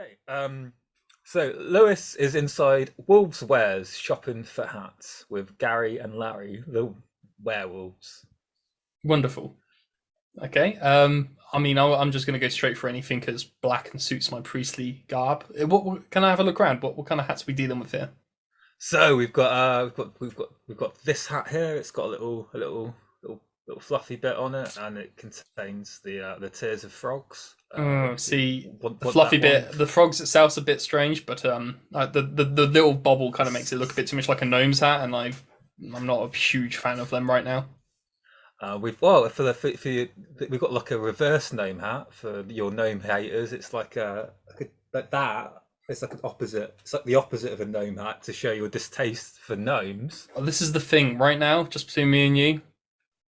Okay. So Lewis is inside Wolves Wares shopping for hats with Gary and Larry, the werewolves. Wonderful. Okay. I mean, I'm just going to go straight for anything because black and suits my priestly garb. Can I have a look around? What kind of hats are we dealing with here? So we've got this hat here. It's got a little fluffy bit on it, and it contains the tears of frogs. See, the Want fluffy that bit, one? the frogs itself's a bit strange, but the little bobble kind of makes it look a bit too much like a gnome's hat, and I'm not a huge fan of them right now. We've got like a reverse gnome hat for your gnome haters. It's like that. It's like an opposite. It's like the opposite of a gnome hat to show your distaste for gnomes. Well, this is the thing right now, just between me and you.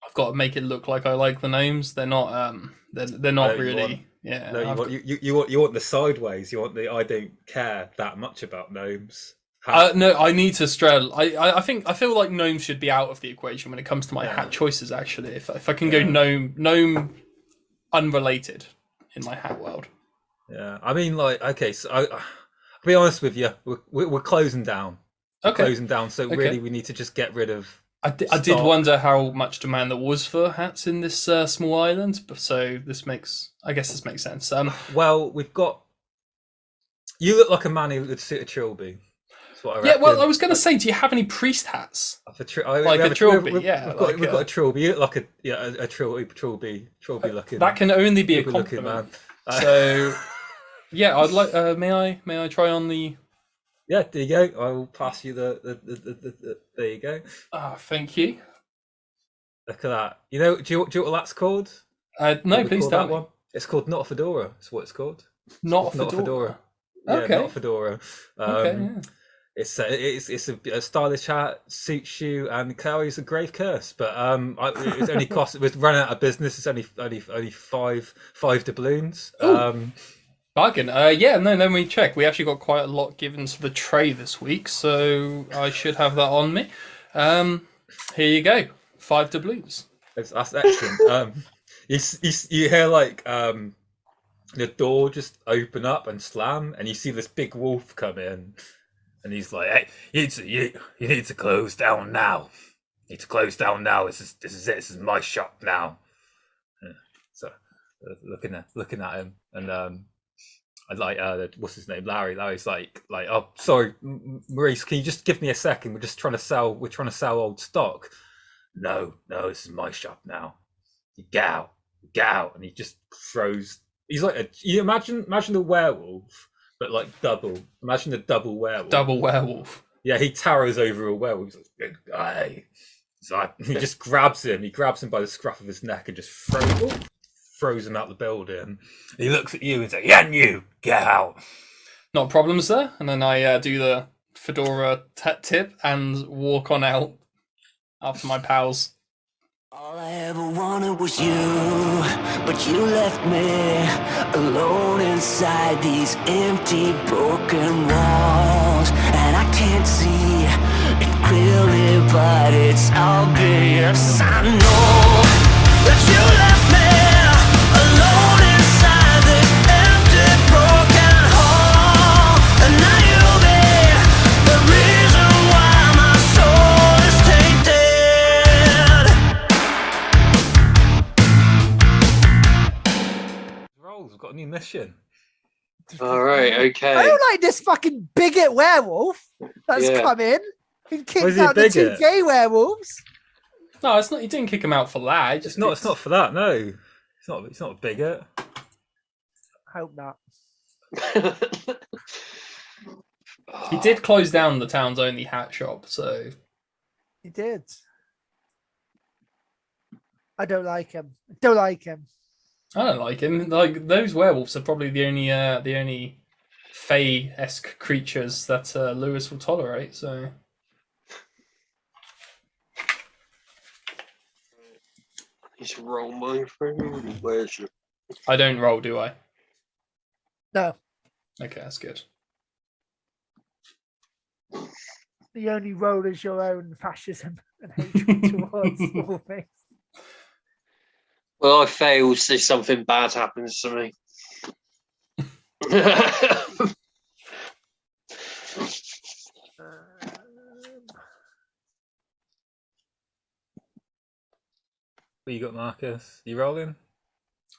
I've got to make it look like I like the gnomes. They're not. They're not really. Yeah. No, you want the sideways. You want the I don't care that much about gnomes. No, I need to straddle. I feel like gnomes should be out of the equation when it comes to my hat choices. Actually, if I can go gnome unrelated in my hat world. Yeah, I mean, like, okay, so I'll be honest with you, we're closing down. Okay. Closing down. So really, we need to just get rid of. I did wonder how much demand there was for hats in this small island, so I guess this makes sense. Well, we've got. You look like a man who would suit a trilby. That's what I reckon. Yeah, well, I was going to say, do you have any priest hats? Like a trilby, we've got a trilby. You look like a trilby looking. That can only be a compliment. Man. So, yeah, I'd like. May I try on the? Yeah, there you go. I will pass you the there you go. Ah, thank you. Look at that. Do you know what that's called? No, please tell me. One? It's called not a fedora. That's what it's called. Not a fedora. Yeah, okay. Not a fedora. Okay. Yeah. It's a stylish hat, suits you, and carries a grave curse. But it's only cost. It was run out of business. It's only five doubloons. Bargain. Then we check. We actually got quite a lot given to the tray this week, so I should have that on me. Here you go. 5 doubloons. That's excellent. You hear like the door just open up and slam, and you see this big wolf come in, and he's like, "Hey, you need to close down now. You need to close down now. This is it. This is my shop now." So looking at him, and I'd like what's his name, Larry. Larry's like, oh, sorry, Maurice, can you just give me a second? We're trying to sell old stock. No, this is my shop now. You get out, and he just throws. He's like you imagine the werewolf, but like double. Imagine the double werewolf. Double werewolf. Yeah, he towers over a werewolf. He's like, good guy. So he just grabs him. He grabs him by the scruff of his neck and just throws him out the building. He looks at you and says, "Yeah, you get out." Not a problem, sir. And then I do the fedora tip and walk on out after my pals. All I ever wanted was you, but you left me alone inside these empty, broken walls. And I can't see it clearly, but it's obvious. I know that you left me alone inside this empty, broken hall. And now you'll be the reason why my soul is tainted. Rolls, we've got a new mission. All right, okay. I don't like this fucking bigot werewolf that's come in. He kicked out the 2 gay werewolves. No, it's not. He didn't kick him out for that. It's not for that. No, it's not a bigot. I hope not. He did close down the town's only hat shop, so He did. I don't like him. Don't like him. I don't like him. Like those werewolves are probably the only Fey-esque creatures that Lewis will tolerate. So He's roll my friend. Where's it? I don't roll, do I? No. Okay, that's good. The only role is your own fascism and hatred towards all things. Well, I fail, so something bad happens to me. What you got, Marcus? You rolling?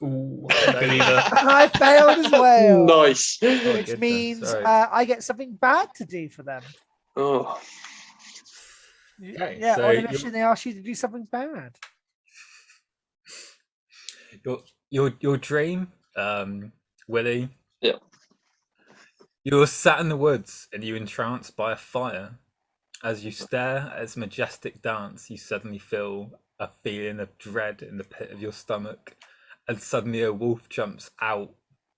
Ooh, good either. I failed as well. Nice. Oh, Which goodness, means sorry. I get something bad to do for them. Oh, Okay, Yeah, so on a mission they ask you to do something bad. your dream, Willie. yeah. You're sat in the woods and you're entranced by a fire. As you stare at its majestic dance, you suddenly feel a feeling of dread in the pit of your stomach, and suddenly a wolf jumps out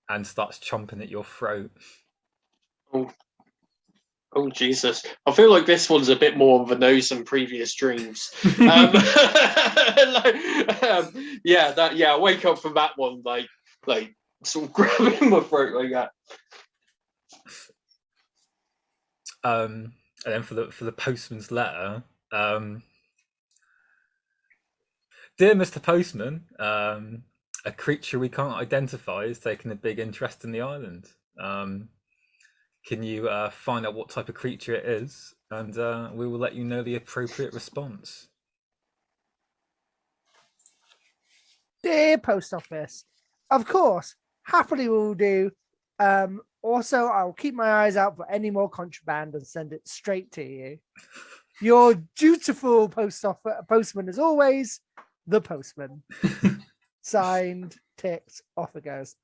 and starts chomping at your throat. Oh, Jesus. I feel like this one's a bit more of a nose than previous dreams. Yeah, I wake up from that one, like sort of grabbing my throat like that. And then for the postman's letter, dear Mr. Postman, a creature we can't identify is taking a big interest in the island. Can you find out what type of creature it is, and we will let you know the appropriate response. Dear post office, of course, happily will do. Also, I'll keep my eyes out for any more contraband and send it straight to you. Your dutiful postman, as always, the postman. Signed, ticked, off it goes.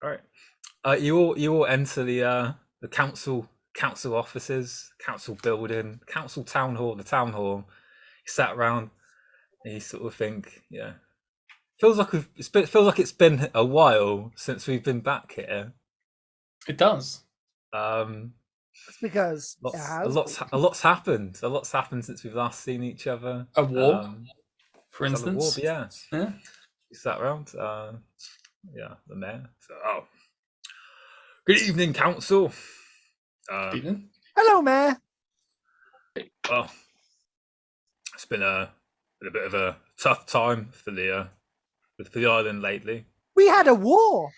All right. You all enter the council offices, council building, council town hall. The town hall. You sat around and you sort of think, yeah, feels like it's been a while since we've been back here. It does. It's because a lot's happened. A lot's happened since we've last seen each other. A war, for instance. Yeah. Yeah. You sat around. Yeah, the mayor. So, good evening, council. Good evening. Hello, Mayor. Well, it's been a bit of a tough time for the island lately. We had a war.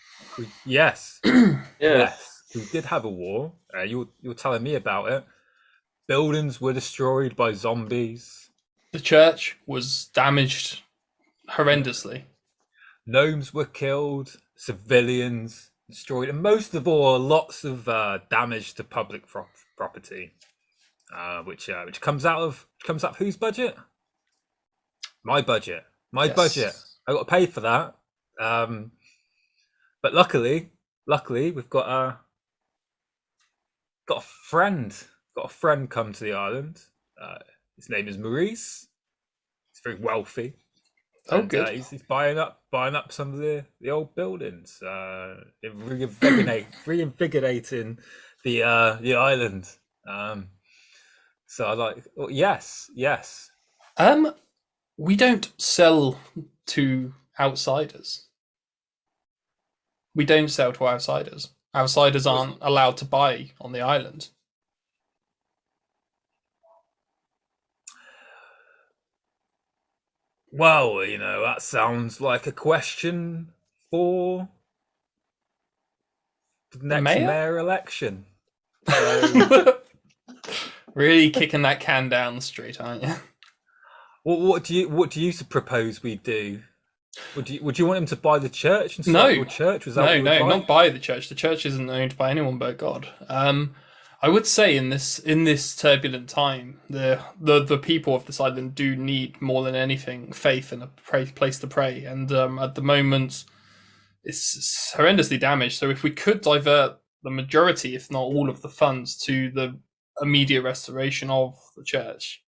Yes. Yeah. Yes, we did have a war. You're telling me about it. Buildings were destroyed by zombies. The church was damaged horrendously. Gnomes were killed. Civilians destroyed, and most of all, lots of damage to public property, which comes out of whose budget? My budget. My budget. I got to pay for that. But luckily, we've got a friend. Got a friend come to the island. His name is Maurice. He's very wealthy. Oh, and, good. He's buying up some of the old buildings, reinvigorating the island. So I like. Oh, yes. We don't sell to outsiders. We don't sell to outsiders. Outsiders aren't allowed to buy on the island. Well, that sounds like a question for the next mayor election. Really kicking that can down the street, aren't you? What do you propose we do? Would you want him to buy the church and No. your church? Was that No, what you would not buy the church. The church isn't owned by anyone but God. I would say in this turbulent time, the people of this island do need more than anything faith and a place to pray. And at the moment, it's horrendously damaged. So if we could divert the majority, if not all, of the funds to the immediate restoration of the church,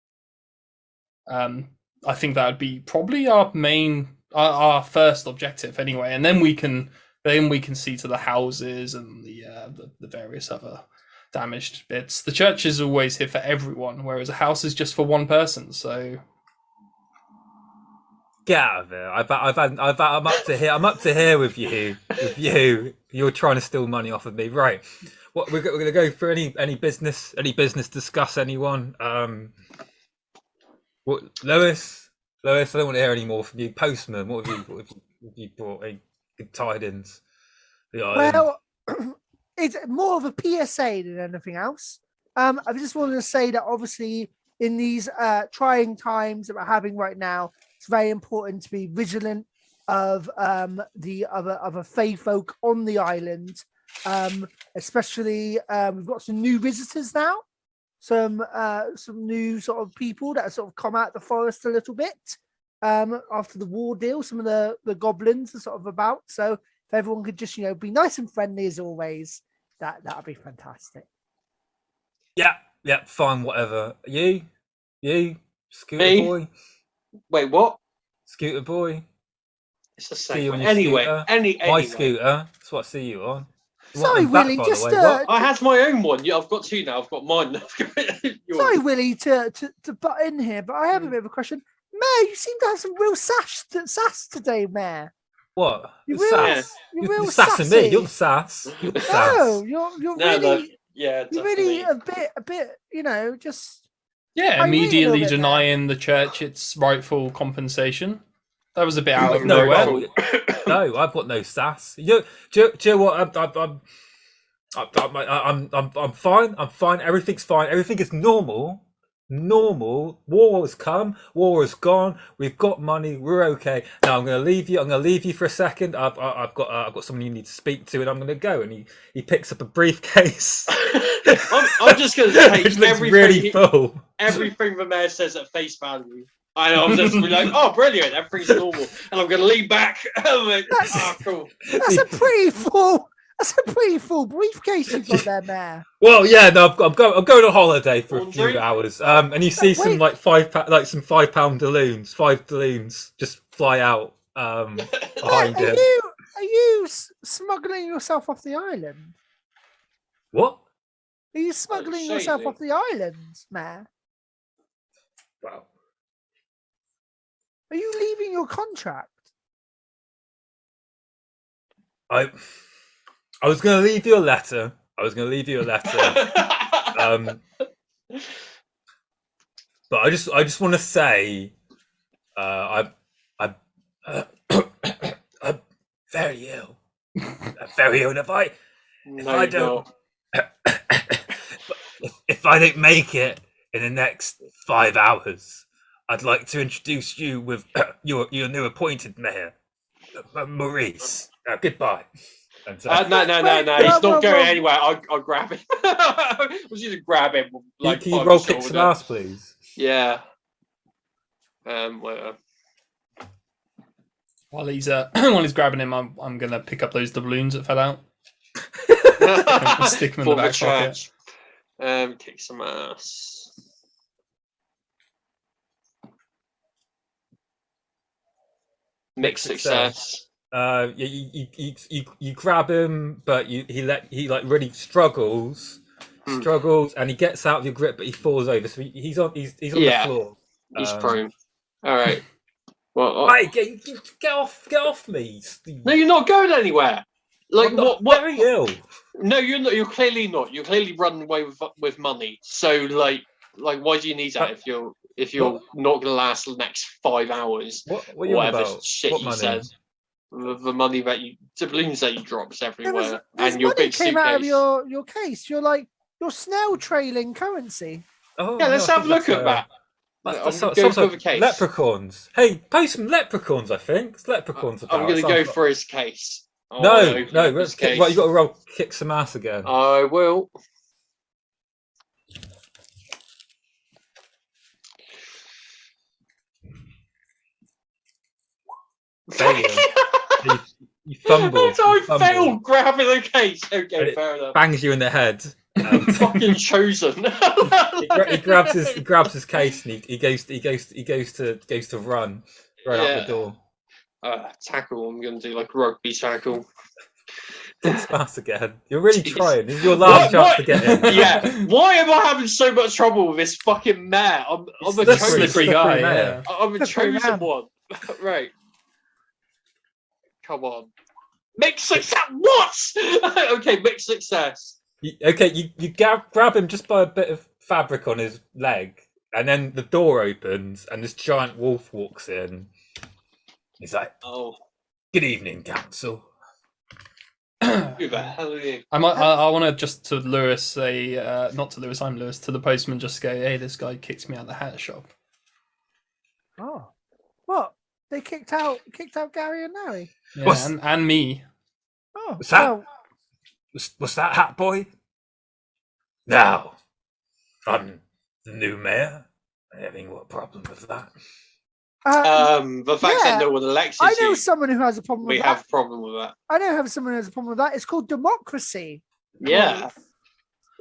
I think that would be probably our first objective anyway. And then we can see to the houses and the various other damaged bits. The church is always here for everyone, whereas a house is just for one person. So get out of here! I'm up to here. I'm up to here with you. You're trying to steal money off of me, right? What we're going to go for any business discuss anyone. What Lois? I don't want to hear any more from you. Postman, what have you brought? Any good tidings? Well, it's more of a PSA than anything else. I just wanted to say that obviously in these trying times that we're having right now, it's very important to be vigilant of the other Fey folk on the island. Especially we've got some new visitors now, some new sort of people that have sort of come out of the forest a little bit after the war deal. Some of the goblins are sort of about, so if everyone could just be nice and friendly as always, that'd be fantastic. Yeah, fine, whatever. You, Scooter Me? Boy, Wait, what? Scooter Boy. It's the See you same. on your Anyway, scooter. anyway. My scooter. That's what I see you on. Sorry, I'm back, Willie, by the just way. What? I had my own one. Yeah, I've got two now. I've got mine. sorry, Willie, to butt in here, but I have a bit of a question. Mayor, you seem to have some real sass today, Mayor. What? You're The real, sass. you're real You're sassing sassy. me. You're the sass. You're the sass. No, you're No, really, yeah, you're really a bit, just. Yeah, I read a immediately little bit there. denying the church its rightful compensation. That was a bit out of No, nowhere. no, I've got no sass. Do you know what? I'm fine. I'm fine. Everything's fine. Everything is normal. War has come. War has gone. We've got money. We're okay. Now I'm going to leave you. I'm going to leave you for a second. I've got someone you need to speak to, and I'm going to go. And he picks up a briefcase. I'm just going to take which looks everything, really full. everything the mayor says at face value. And I'm just be like, oh, brilliant, everything's normal. And I'm going to lean back. I'm like, oh, cool. That's a pretty full briefcase you've got there, Mayor. Well, yeah, no, I'm going on holiday for a few Laundry? hours. And you see some Wait. like £5 balloons, 5 balloons just fly out behind him. Are you smuggling yourself off the island? What? Are you smuggling shady. yourself off the island, Mayor? Wow. Are you leaving your contract? I was going to leave you a letter. But I just want to say, I'm very ill. I'm very ill. And if I don't, if I don't make it in the next 5 hours, I'd like to introduce you with your new appointed mayor, Maurice. Goodbye. And so, No, he's not going anywhere. I'll grab him. I was just to grab him. Like, can you by roll the kick some shoulder. ass, please? Yeah. Whatever. While he's grabbing him, I'm gonna pick up those doubloons that fell out. Stick them in the For back pocket. church. Kick some ass. Mixed success. You grab him, but he like really struggles, and he gets out of your grip, but he falls over. So he's on the floor. He's prone. All right. Well, Hey, get off me! no, you're not going anywhere. Like I'm not what? very ill. No, you're not. You're clearly not. You're clearly running away with money. So like why do you need that if you're not going to last the next 5 hours? What are you on whatever about? shit What you money? said. The money that the balloons that you dropped everywhere, There's and your money big came suitcase. out of your case. You're snail trailing currency. Oh, Yeah, let's no, I have a think look at that. That I'm going sounds for like the case. leprechauns. Hey, pay some leprechauns. I think it's leprechauns. I'm going to Sounds go like- for his case. I No, wanna open up his right, you got to roll kick some ass again. I will. Failure. You fumbled. So I you fumbled. failed grabbing the case. And Okay, it fair enough. Bangs you in the head. Fucking chosen. He grabs his case and he goes to run out the door. Tackle. I'm going to do like rugby tackle. Kick some ass again. You're really Jeez. trying. This is your last chance to get in. Yeah. Why am I having so much trouble with this fucking mayor? I'm a Slippery. chosen. Slippery guy. man. Yeah. I'm a Slippery chosen man. one. Right. Come on. Mixed success. What? Okay, mixed success. You grab him just by a bit of fabric on his leg, and then the door opens and this giant wolf walks in. He's like, Oh, "Good evening, council." who the hell are you? I want to just to Lewis say, not to Lewis, I'm Lewis, to the postman, just go, hey, this guy kicks me out the hat shop. Oh, What? They kicked out Gary and Larry. Yeah, What's- and me. Oh, What's that? well, Was that Hat Boy? Now, I'm the new mayor. Having what problem with that? The fact yeah, that no one elected I know you, someone who has a problem we with have that. a problem with that. I know someone who has a problem with that. It's called democracy. Yeah.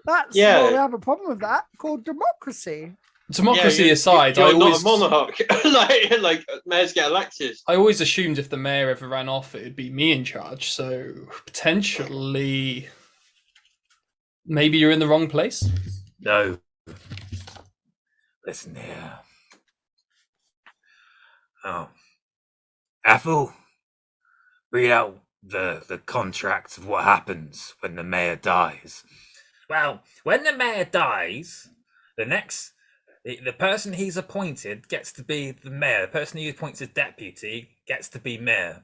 That's Yeah. well, we have a problem with that. Called democracy. Democracy aside, you're I not always a monarch. like mayors get elected. I always assumed if the mayor ever ran off, it'd be me in charge. So potentially, maybe you're in the wrong place. No. Listen here. Oh. Ethel, read out the contract of what happens when the mayor dies. Well, when the mayor dies, the person he's appointed gets to be the mayor. The person he appoints as deputy gets to be mayor.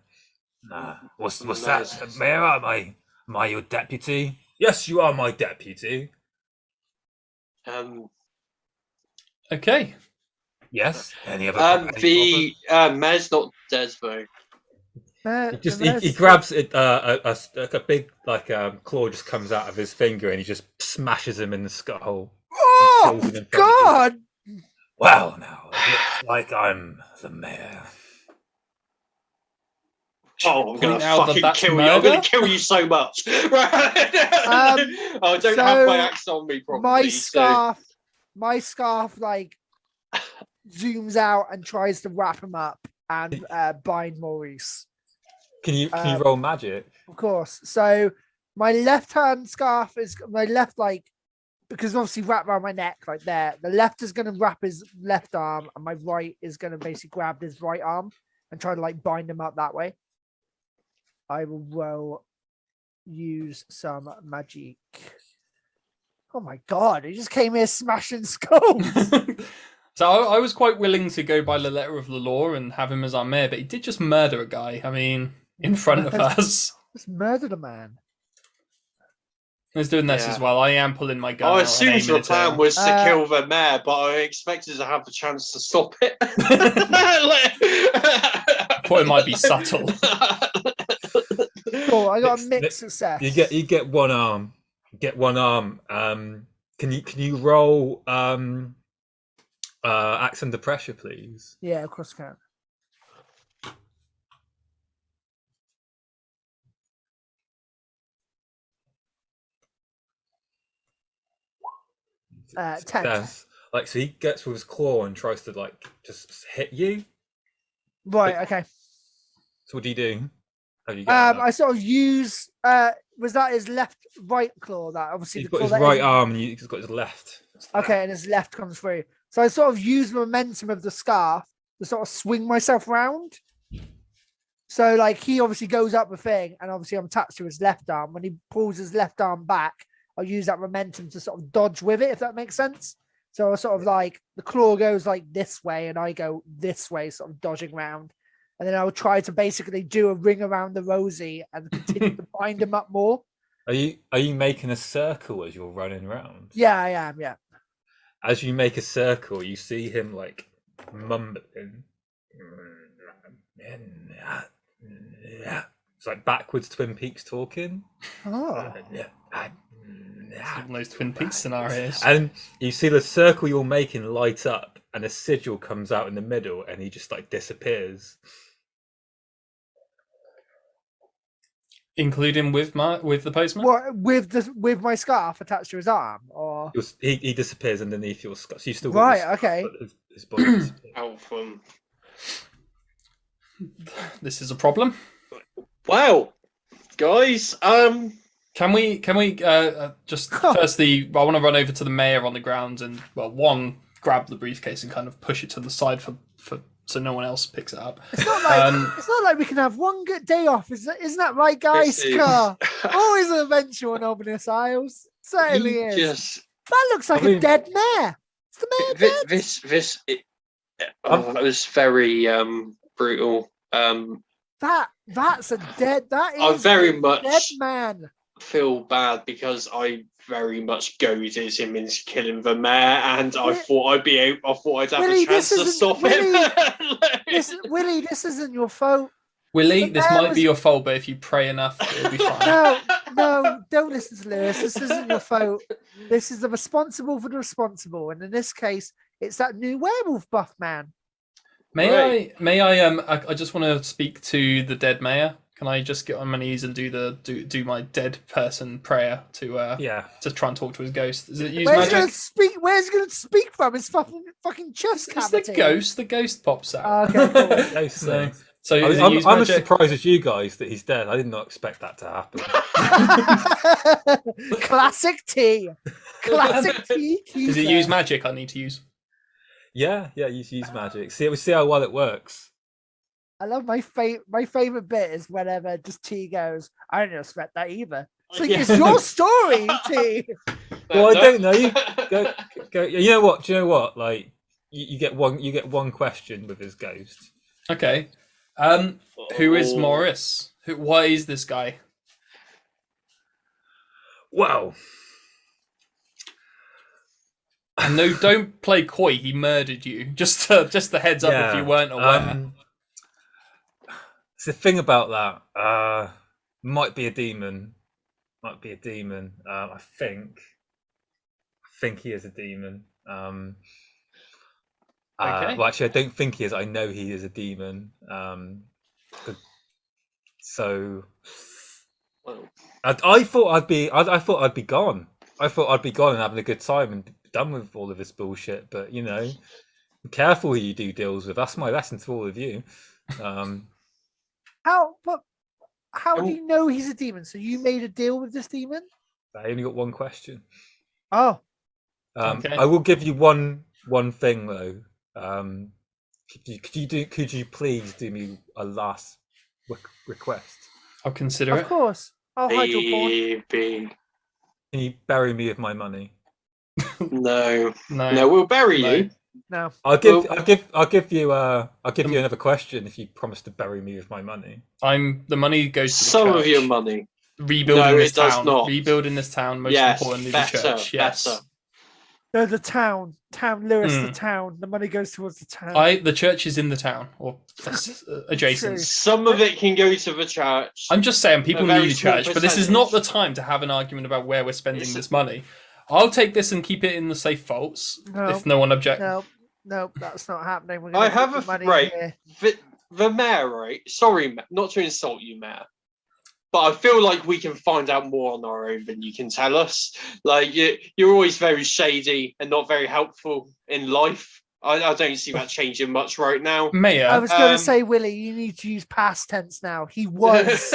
What's that? Mayor, am I your deputy? Yes, you are my deputy. Okay. Yes. Any other? The mayor's not dead though. He grabs it. A big claw just comes out of his finger, and he just smashes him in the skull. Oh God! Well, now it looks like I'm the mayor. Oh, I'm Point gonna out that fucking that's kill you! I'm gonna murder? kill you so much. Right? I don't so have my axe on me properly. My scarf like zooms out and tries to wrap him up and bind Maurice. Can you roll magic? Of course. So my left hand scarf is my left because obviously wrapped around my neck like there. The left is going to wrap his left arm, and my right is going to basically grab his right arm and try to bind him up that way. I will use some magic. Oh my God! He just came here smashing skulls. So I was quite willing to go by the letter of the law and have him as our mayor, but he did just murder a guy. I mean, in front of us. Just murdered a man. He's doing this as well. I am pulling my gun. I out and assumed aiming the it at plan him. was to kill the mayor, but I expected to have the chance to stop it. Thought it might be subtle. Cool. I got a mixed success. You get one arm. Get one arm. Can you roll axe under pressure, please? Yeah, of course I can. $10. Success. So he gets with his claw and tries to just hit you. Right. Okay. So what do you do? How do you get I sort of use. Was that his right claw? That obviously he's the got his claw that right arm and he's got his left. Okay, and his left comes through. So I sort of use the momentum of the scarf to sort of swing myself around. So he obviously goes up the thing, and obviously I'm attached to his left arm. When he pulls his left arm back, I'll use that momentum to sort of dodge with it, if that makes sense. So I sort of the claw goes this way, and I go this way, sort of dodging around. And then I'll try to basically do a ring around the Rosie and continue to bind him up more. Are you making a circle as you're running around? Yeah, I am. Yeah. As you make a circle, you see him mumbling. It's like backwards Twin Peaks talking. Oh. Some of those Twin Peaks scenarios. And you see the circle you're making light up, and a sigil comes out in the middle, and he just disappears. Including with the postman? What, with my scarf attached to his arm, or He disappears underneath your scarf. So you still right? got Okay. his body. This is a problem. Wow, guys. Can we just firstly? I want to run over to the mayor on the ground and grab the briefcase and kind of push it to the side for so no one else picks it up. It's not like we can have one good day off. Isn't that right, guys? Always an adventure on Obeinous Isles. Certainly is. That looks like a dead mayor. Is the mayor dead? That was very brutal. That's a dead. That is I'm very a much dead man. feel bad because I very much goaded him into killing the mayor, and I thought I'd have Willie, a chance to stop Willie, him. Willie, this isn't your fault. Willie, The this mayor might was- be your fault, but if you pray enough, it'll be fine. No, don't listen to Lewis. This isn't your fault. This is the responsible for the responsible, and in this case, it's that new werewolf buff man. May I just want to speak to the dead mayor. Can I just get on my knees and do my dead person prayer to to try and talk to his ghost? Is it use Where's he magic? gonna speak? Where's he gonna speak from? His fucking chest It's the cavity. ghost. The ghost pops out. Okay, cool. Ghost So, thing. so is it use I'm as magic? surprised as you guys that he's dead. I did not expect that to happen. Classic tea. Classic tea. Does it use magic? I need to use. Yeah, you use magic. See how well it works. I love my favorite bit is whenever just T goes, I didn't expect that either. It's like, it's your story, T. Well, I don't know. You go. You know what? Do you know what? Like, you get one question with his ghost. Okay. Who is Morris? Why is this guy? Well, And no, don't play coy. He murdered you. Just the heads up if you weren't aware. It's the thing about that. Might be a demon. I think he is a demon. Okay. Well, actually, I don't think he is. I know he is a demon. So I thought I'd be gone. I thought I'd be gone and having a good time and done with all of this bullshit. But be careful who you do deals with. That's my lesson to all of you. How do you know he's a demon? So you made a deal with this demon? I only got one question. Oh, Okay. I will give you one thing though. Could you please do me a last request? I'll consider of it. course. I'll hide your porn. Baby. Can you bury me with my money? No, No. we'll bury No. you. No. I'll give you another question if you promise to bury me with my money. The money goes to the Some church. of your money. Rebuilding No, this it does town. not. Rebuilding this town. Most Yes, importantly, better, the church. Yes. better. No, the town. Lewis, the Mm. town. The money goes towards the town. The church is in the town or adjacent. True. Some of it can go to the church. I'm just saying people A very need a small church, but this is not the percentage. time to have an argument about where we're spending It's- this money. I'll take this and keep it in the safe vaults No. if no one objects. No, that's not happening. We're I gonna have put the a money right. here. The mayor, right? Sorry, not to insult you, mayor, but I feel like we can find out more on our own than you can tell us. Like you're always very shady and not very helpful in life. I don't see that changing much right now. Mayor, I was going to Um, say, Willie, you need to use past tense now. He was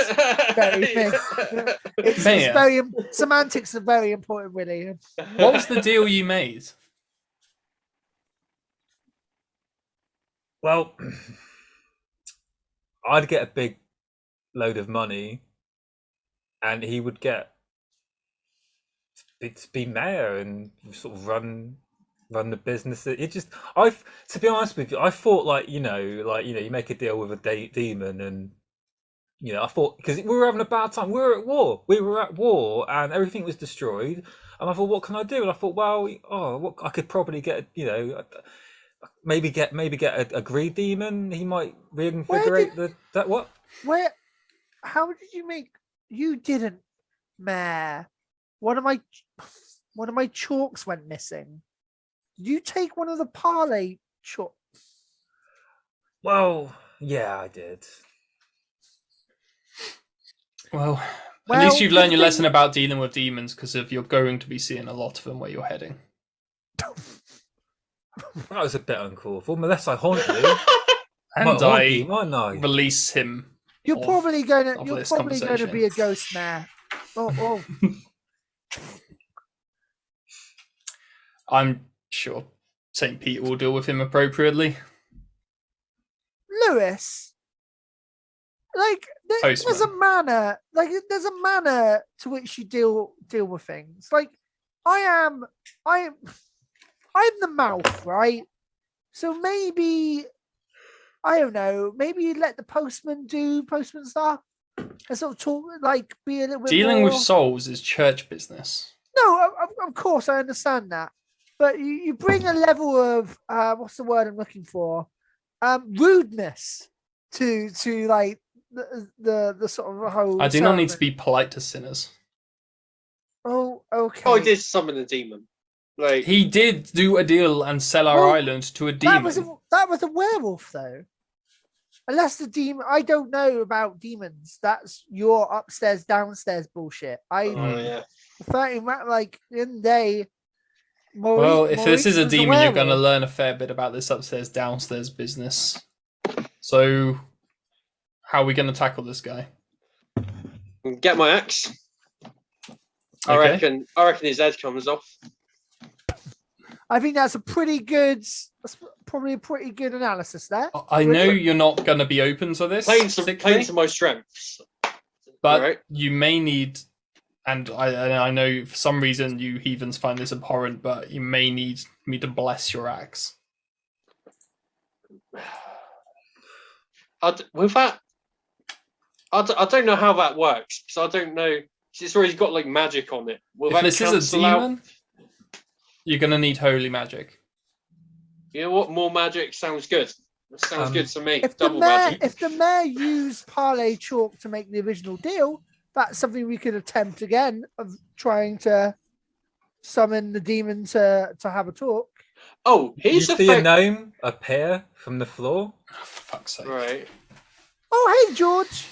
very big. It's Mayor. very semantics are very important, Willie. what was the deal you made? Well, I'd get a big load of money, and he would get to be mayor and sort of run the business. To be honest with you, I thought you make a deal with a demon, and I thought because we were having a bad time, we were at war, and everything was destroyed, and I thought, what can I do? And I thought, well, I could probably get maybe get a greed demon. He might reinvigorate that. What? How did you make? You didn't, Mayor. One of my chalks went missing. Did you take one of the parlay chalk? Well, yeah, I did. Well, Well, at least you've learned your the lesson thing- about dealing with demons because you're going to be seeing a lot of them where you're heading. That was a bit uncalled for. Unless I haunt you, And Might haunt you, I mightn't I? release him. You're of- probably going of to. this You're probably going to be a conversation. ghost, Mayor. Oh. I'm sure St. Peter will deal with him appropriately. Lewis, there's a Postman. manner, there's a manner to which you deal with things. Like I'm the mouth, right? So maybe I don't know. Maybe you let the postman do postman stuff. and sort of talk, like, be a little bit Dealing more... with souls is church business. No, of course I understand that, but you bring a level of what's the word I'm looking for? Rudeness to like the sort of whole. I do not need to ceremony. be polite to sinners. Oh, okay. Oh, I did summon a demon. Like He did do a deal and sell our Well, island to a demon. That was a werewolf, though. Unless the demon, I don't know about demons. That's your upstairs downstairs bullshit. oh yeah. 30 like in the day. Well, if this is a was demon, you're going to werewolf. learn a fair bit about this upstairs downstairs business. So, how are we going to tackle this guy? Get my axe. I Okay. reckon his head comes off. I think that's that's probably a pretty good analysis there. I know you're not going to be open to this, Playing particularly, to my strengths. but Right. you may need, and I know for some reason you heathens find this abhorrent, but you may need me to bless your axe. With that, I don't know how that works because I don't know. It's already got like magic on it. Will If that this is a cancel out? demon, you're going to need holy magic. You know what? More magic sounds good. That sounds good to me. If the Double mayor, magic. if the mayor used parlay chalk to make the original deal, that's something we could attempt again of trying to summon the demon to have a talk. Oh, You here's a see a thing. gnome appear from the floor. Oh, for fuck's sake. Right. Oh, hey, George.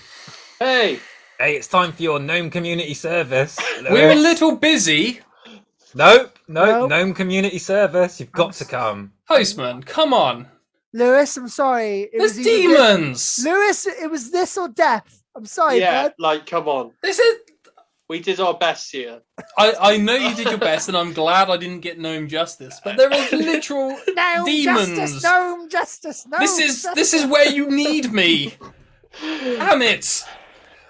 Hey. Hey, it's time for your gnome community service. We're a Lewis. little busy. Nope, Nope. gnome community service. You've got to come. Postman, come on. Lewis, I'm sorry. There's either this- demons. Lewis, it was this or death. I'm sorry, Yeah. bud. Like, come on. This is. We did our best here. I know you did your best, and I'm glad I didn't get gnome justice. But there is literal No demons. justice, no justice, no. This is where you need me. Damn it!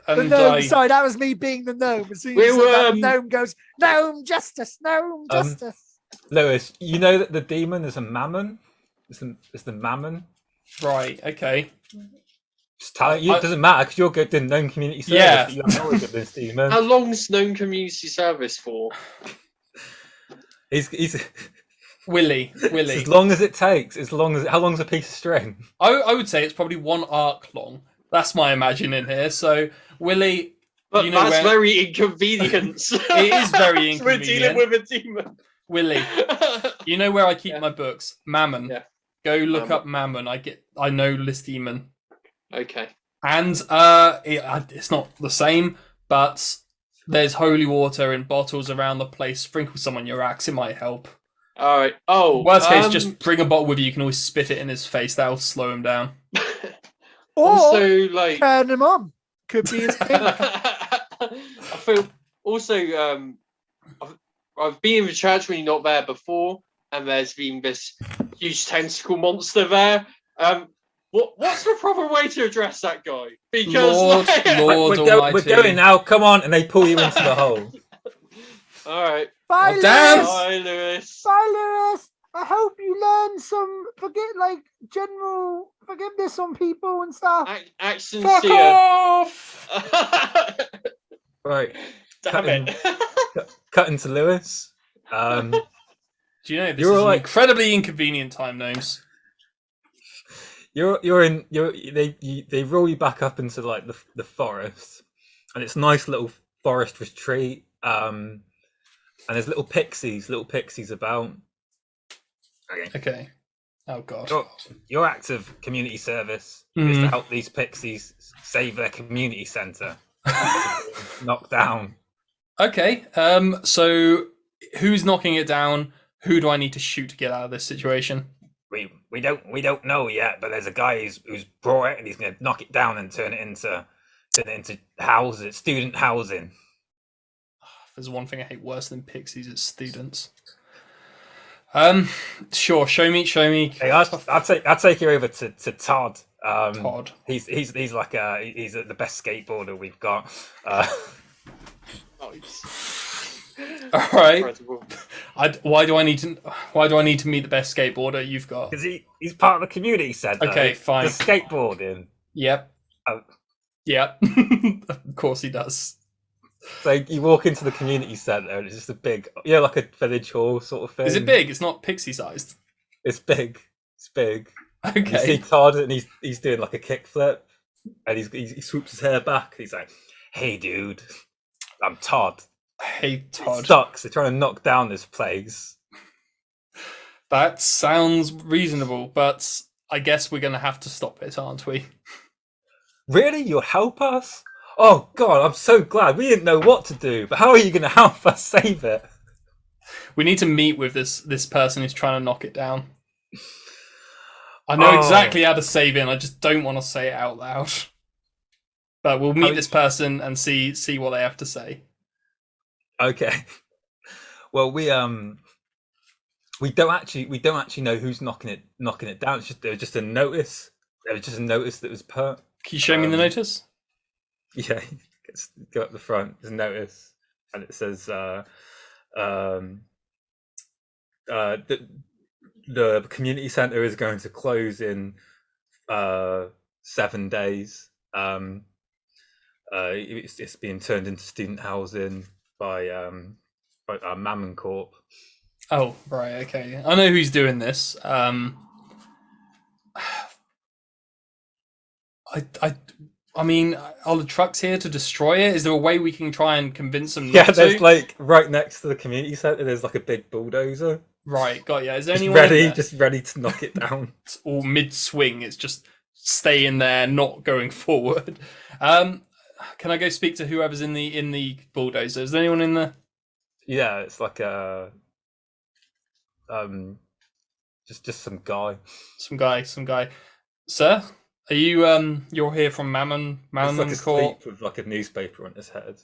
The And gnome. Sorry, that was me being the gnome. As soon as you said that, the gnome goes, gnome justice, gnome justice. Lewis, you know that the demon is a mammon. It's the mammon. right, okay. Just tell you, it doesn't matter because you're good in gnome community service. Yeah. But you have knowledge of this demon. How long's known community service for? He's Willie. as long as it takes. How long's a piece of string? I would say it's probably one arc long. That's my imagining here. So Willie, But you know that's where very inconvenient. it is very We're dealing inconvenient. with a demon. Willie, you know where I keep my books? Mammon. Yeah. Go look Mammon. up Mammon. I know this demon. Okay. And it's not the same, but there's holy water in bottles around the place. Sprinkle some on your axe; it might help. All right. Oh, Worst case, just bring a bottle with you. You can always spit it in his face. That'll slow him down. Or also like turn him on. Could be his thing. I feel also I've been in the church when you're not there before, and there's been this huge tentacle monster there. What's the proper way to address that guy? Because Lord We're Almighty. going now. Come on, and they pull you into the hole. all right. Bye, Oh, damn. Lewis. Bye, Lewis. Bye, Lewis. I hope you learn some general forgiveness on people and stuff. Act Fuck sincere. off! Right, Damn it. cut into Lewis. Do you know this You're is an like- incredibly inconvenient time, gnomes? They roll you back up into like the forest, and it's a nice little forest retreat. And there's little pixies about. Okay. Okay. Oh god. Your act of community service is to help these pixies save their community centre. Knocked down. Okay. So who's knocking it down? Who do I need to shoot to get out of this situation? We don't know yet, but there's a guy who's brought it, and he's going to knock it down and turn it into houses, student housing. If there's one thing I hate worse than pixies, it's students. Sure. Show me. Hey, I'll take you over to Todd. Todd. He's like he's the best skateboarder we've got. Nice. All right. Incredible. Why do I need to meet the best skateboarder you've got? Because he's part of the community centre. Okay, fine. The skateboarding. Yep. Yeah, of course he does. So you walk into the community centre and it's just a big, like a village hall sort of thing. Is it big? It's not pixie sized. It's big. It's big. And you see Okay. Todd, and he's doing like a kickflip, and he swoops his hair back. He's like, "Hey, dude, I'm Todd. Hey, It Todd. sucks. They're trying to knock down this place." That sounds reasonable, but I guess we're going to have to stop it, aren't we? Really? You'll help us? Oh God, I'm so glad. We didn't know what to do, but how are you going to help us save it? We need to meet with this person who's trying to knock it down. I know exactly how to save it, and I just don't want to say it out loud. But we'll meet this person and see what they have to say. Okay. Well, we don't actually know who's knocking it down. There was just a notice. There was just a notice that was put. Can you show me the notice? Yeah, go up the front. There's a notice, and it says the community centre is going to close in 7 days. It's being turned into student housing by Mammon Corp. Oh, right, okay. I know who's doing this. I mean, are the trucks here to destroy it? Is there a way we can try and convince them not to? There's like right next to the community centre. There's like a big bulldozer. Right, got ya. Is there Just anyone ready to knock it down? It's all mid-swing. It's just staying there, not going forward. Can I go speak to whoever's in the bulldozer? Is there anyone in there? Yeah, it's like just some guy. Some guy. Sir, are you you're here from Mammon It's like Court? asleep with like a newspaper on his head.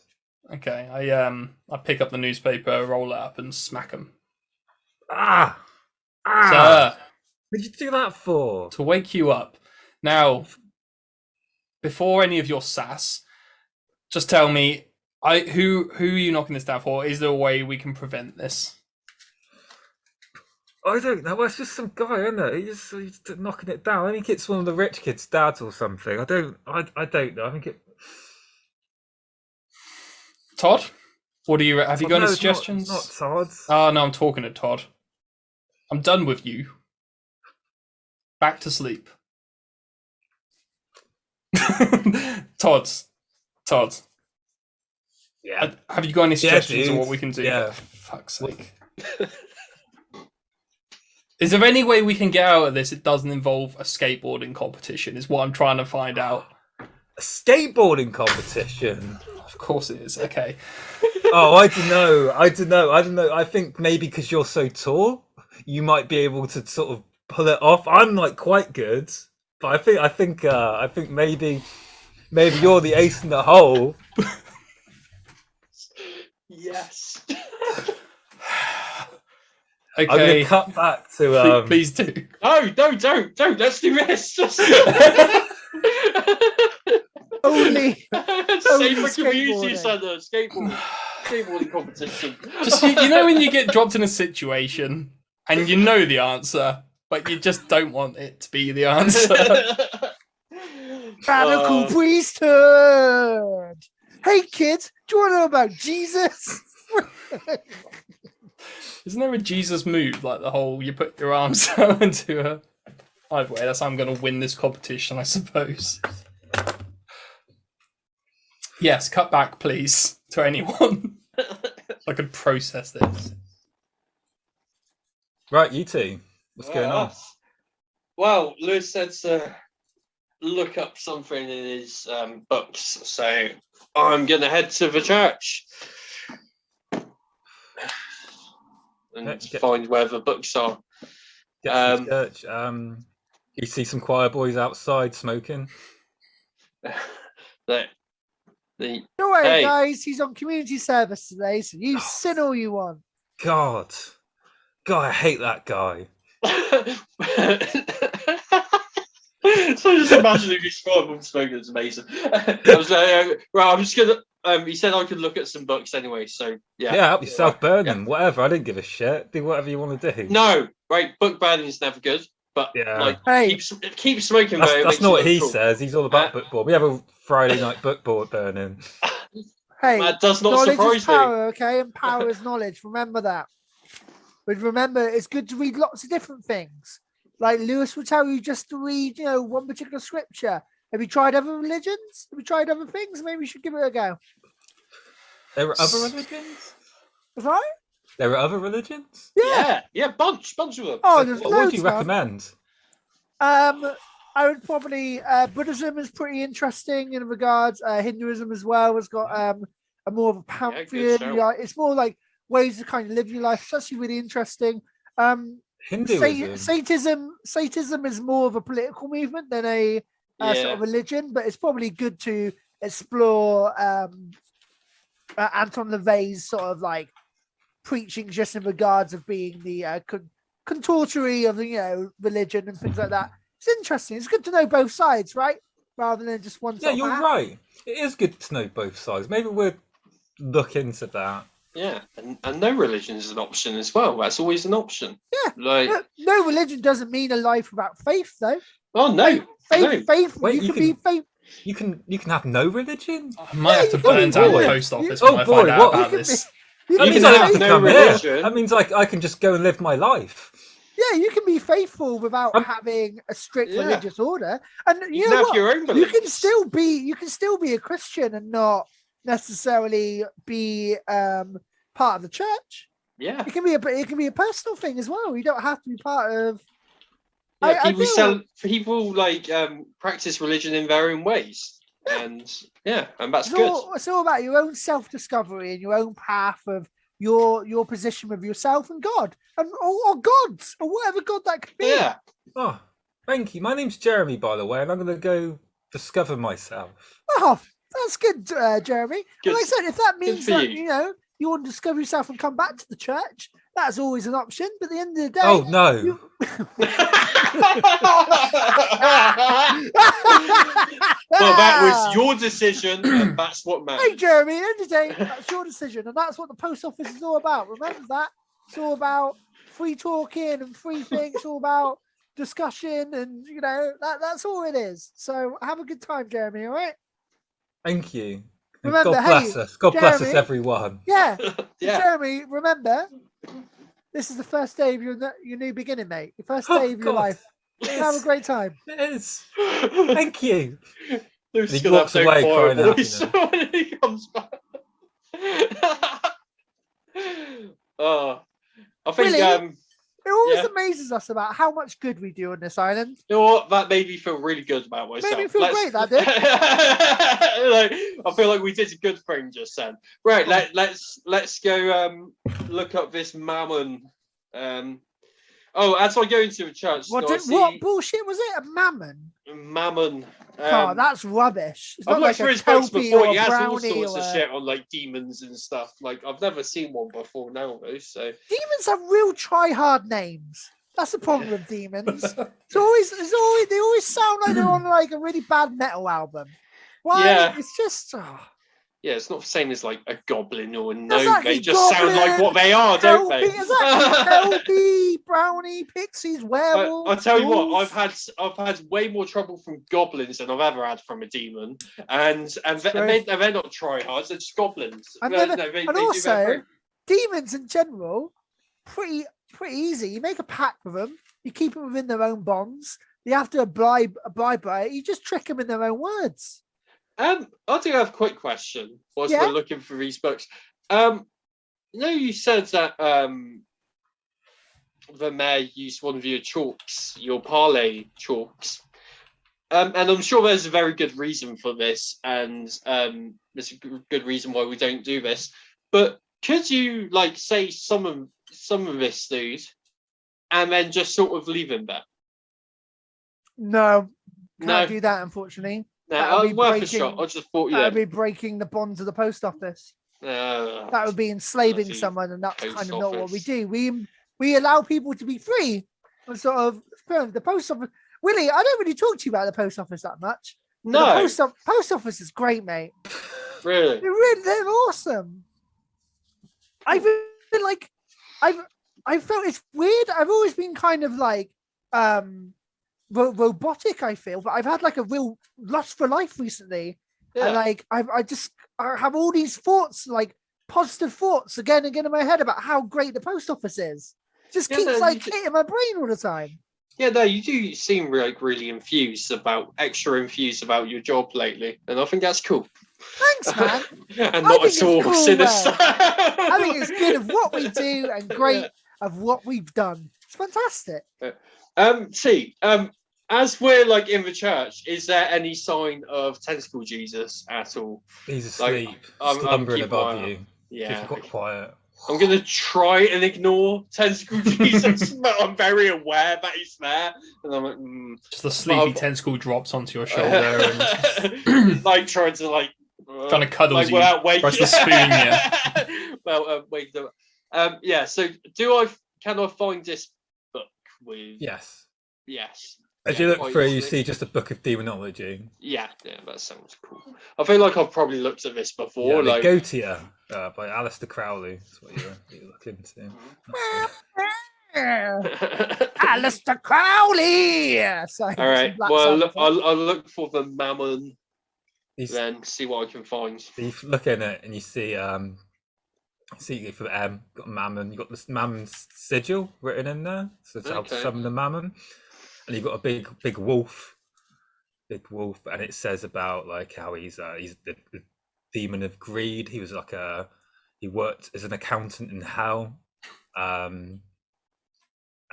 Okay, I pick up the newspaper, roll it up, and smack him. Ah! Sir, What did you do that for? to wake you up. Now, before any of your sass, just tell me, who are you knocking this down for? Is there a way we can prevent this? I don't know. It's just some guy, isn't it? He's just knocking it down. I think it's one of the rich kids' dads or something. I don't know. I think it. Todd, what do you have? You got any No, suggestions? Not Todd. Oh no, I'm talking to Todd. I'm done with you. Back to sleep. Todd. Yeah. Have you got any suggestions dude. on what we can do? Yeah. Fuck's sake. Is there any way we can get out of this? It doesn't involve a skateboarding competition, is what I'm trying to find out. A skateboarding competition. Of course it is. Okay. Oh, I don't know. I think maybe because you're so tall, you might be able to sort of pull it off. I'm like quite good, but I think maybe you're the ace in the hole. Yes. Okay. I'm gonna cut back to Please do. No, don't. Let's do this. Only Safer community skateboarding. centre, skateboarding competition. Just you know when you get dropped in a situation and you know the answer, but you just don't want it to be the answer. Radical priesthood. Hey kids, do you want to know about Jesus? Isn't there a Jesus move, like the whole you put your arms out into a... Either way, that's how I'm going to win this competition, I suppose. Yes, cut back, please, to anyone. I could process this. right. You two, what's going on? Well, Lewis said to look up something in his books, so I'm going to head to the church and find where the books are. Get to the church. You see some choir boys outside smoking. Don't worry, Hey. guys. He's on community service today, so you sin all you want. God, I hate that guy. So just imagine if you saw him smoking, it's amazing. I was right, I'm just gonna. He said I could look at some books anyway, so yeah. Yeah, help yourself burn Yeah. them. Whatever. I didn't give a shit. Do whatever you want to do. No, right. Book burning is never good. but Yeah. like Hey. keep smoking. That's, though, it that's makes not you what look he cool. says. He's all about book board. We have a Friday night book board burning. Hey, That does not knowledge surprise is power, okay? And power is knowledge. Remember that. But remember, it's good to read lots of different things. Like Lewis will tell you just to read, one particular scripture. Have you tried other religions? Have you tried other things? Maybe you should give it a go. There are other religions? Right? There are other religions? Yeah, bunch of them. Oh, there's What loads do you man. recommend? I would probably Buddhism is pretty interesting in regards. Hinduism as well has got a more of a pantheon. shout. It's more like ways to kind of live your life. It's actually really interesting. Hinduism. Satanism is more of a political movement than a sort of religion, but it's probably good to explore Anton LaVey's sort of like preaching just in regards of being the contortory of religion and things like that. It's interesting. It's good to know both sides, right? Rather than just one. Yeah, you're right. It is good to know both sides. Maybe we'll look into that. Yeah, and no religion is an option as well. That's always an option. Yeah, like no religion doesn't mean a life without faith, though. Oh no, faith. Wait, you can be faith. You can have no religion. I might have to burn down the post office when I find out about this. That means I don't have to come here. That means I can just go and live my life. Yeah, you can be faithful without having a strict religious order, and you know have what? your own you can still be a Christian and not necessarily be part of the church. Yeah, it can be a personal thing as well. You don't have to be part of. Yeah, people practice religion in their own ways, and that's good. It's all about your own self-discovery and your own path of your position with yourself and God, and or gods, or whatever God that could be. Yeah. Oh, thank you. My name's Jeremy, by the way, and I'm going to go discover myself. Oh, that's good, Jeremy. Good. And like I said, if that means that you. you want to discover yourself and come back to the church, that's always an option. But at the end of the day, oh no. Well, that was your decision, and that's what matters. Hey, Jeremy, at the end of the day, that's your decision, and that's what the post office is all about. Remember that? It's all about free talking and free things. It's all about discussion, and that's all it is. So have a good time, Jeremy. All right. Thank you. And Remember, God bless us. God bless us, everyone. Yeah. Yeah. Jeremy, remember, this is the first day of your new beginning, mate. The first day of your life. Yes. Have a great time. It is. Thank you. He walks away crying out. When he comes back. I think Really? It always amazes us about how much good we do on this island. You know what? That made me feel really good about myself. Made me feel great, that did. I feel like we did a good thing just then. Right, let's go look up this mammon. As I go into the church, What bullshit was it? A mammon? Mammon. That's rubbish. It's I've not looked like through a his books kelpie before. or He a has all brownie sorts or of shit on like demons and stuff. Like I've never seen one before now, though. So demons have real try-hard names. That's the problem with demons. They always sound like they're on like a really bad metal album. Why? Yeah. It's just. Yeah, it's not the same as like a goblin or a gnome. Exactly, They just sound like what they are, don't they? Exactly. Kelpie, brownie, pixies, werewolves. I tell you what, wolves. I've had way more trouble from goblins than I've ever had from a demon, and they're not tryhards, they're just goblins. Also, demons in general, pretty easy. You make a pact with them, you keep them within their own bonds. You have to abide by it. You just trick them in their own words. I do have a quick question whilst we're looking for these books. You said that the mayor used one of your chalks, your parlay chalks. And I'm sure there's a very good reason for this, and there's a good reason why we don't do this. But could you say some of this, dude, and then just sort of leave him there? No, can't do that, unfortunately. No, worth a shot. I just thought that would be breaking the bonds of the post office. That would be enslaving someone, and that's kind of not what we do. We allow people to be free, and sort of the post office. Willie, I don't really talk to you about the post office that much. No, the post office is great, mate. Really, they're awesome. I feel like I felt it's weird. I've always been kind of like robotic, I feel, but I've had like a real lust for life recently. And like I have all these thoughts, like positive thoughts again and again in my head about how great the post office is. Just keeps like hitting my brain all the time. Yeah, no, you do seem like really extra infused about your job lately, and I think that's cool. Thanks, man. And not at all cool, sinister. I think it's good of what we do and great of what we've done. It's fantastic. As we're like in the church, is there any sign of tentacle Jesus at all? He's asleep, I'm slumbering above you. Yeah, Keep quiet. I'm gonna try and ignore tentacle Jesus, but I'm very aware that he's there, and I'm like, just a sleepy tentacle drops onto your shoulder and like trying to kind of cuddles you without waking. Tries to spoon you. Well, wake them. Yeah. So, can I find this book with? Yes. Yes. As you look through, you see just a book of demonology. Yeah, that sounds cool. I feel like I've probably looked at this before. Yeah, Gotia by Alistair Crowley. That's what you're looking into. Alistair Crowley! Sorry, all right. Well, I'll look for the Mammon, then see what I can find. You look in it and you see for the M, got Mammon. You got this Mammon sigil written in there, so it's how to summon the Mammon. And you've got a big wolf, and it says about like how he's the demon of greed. He was like he worked as an accountant in hell, and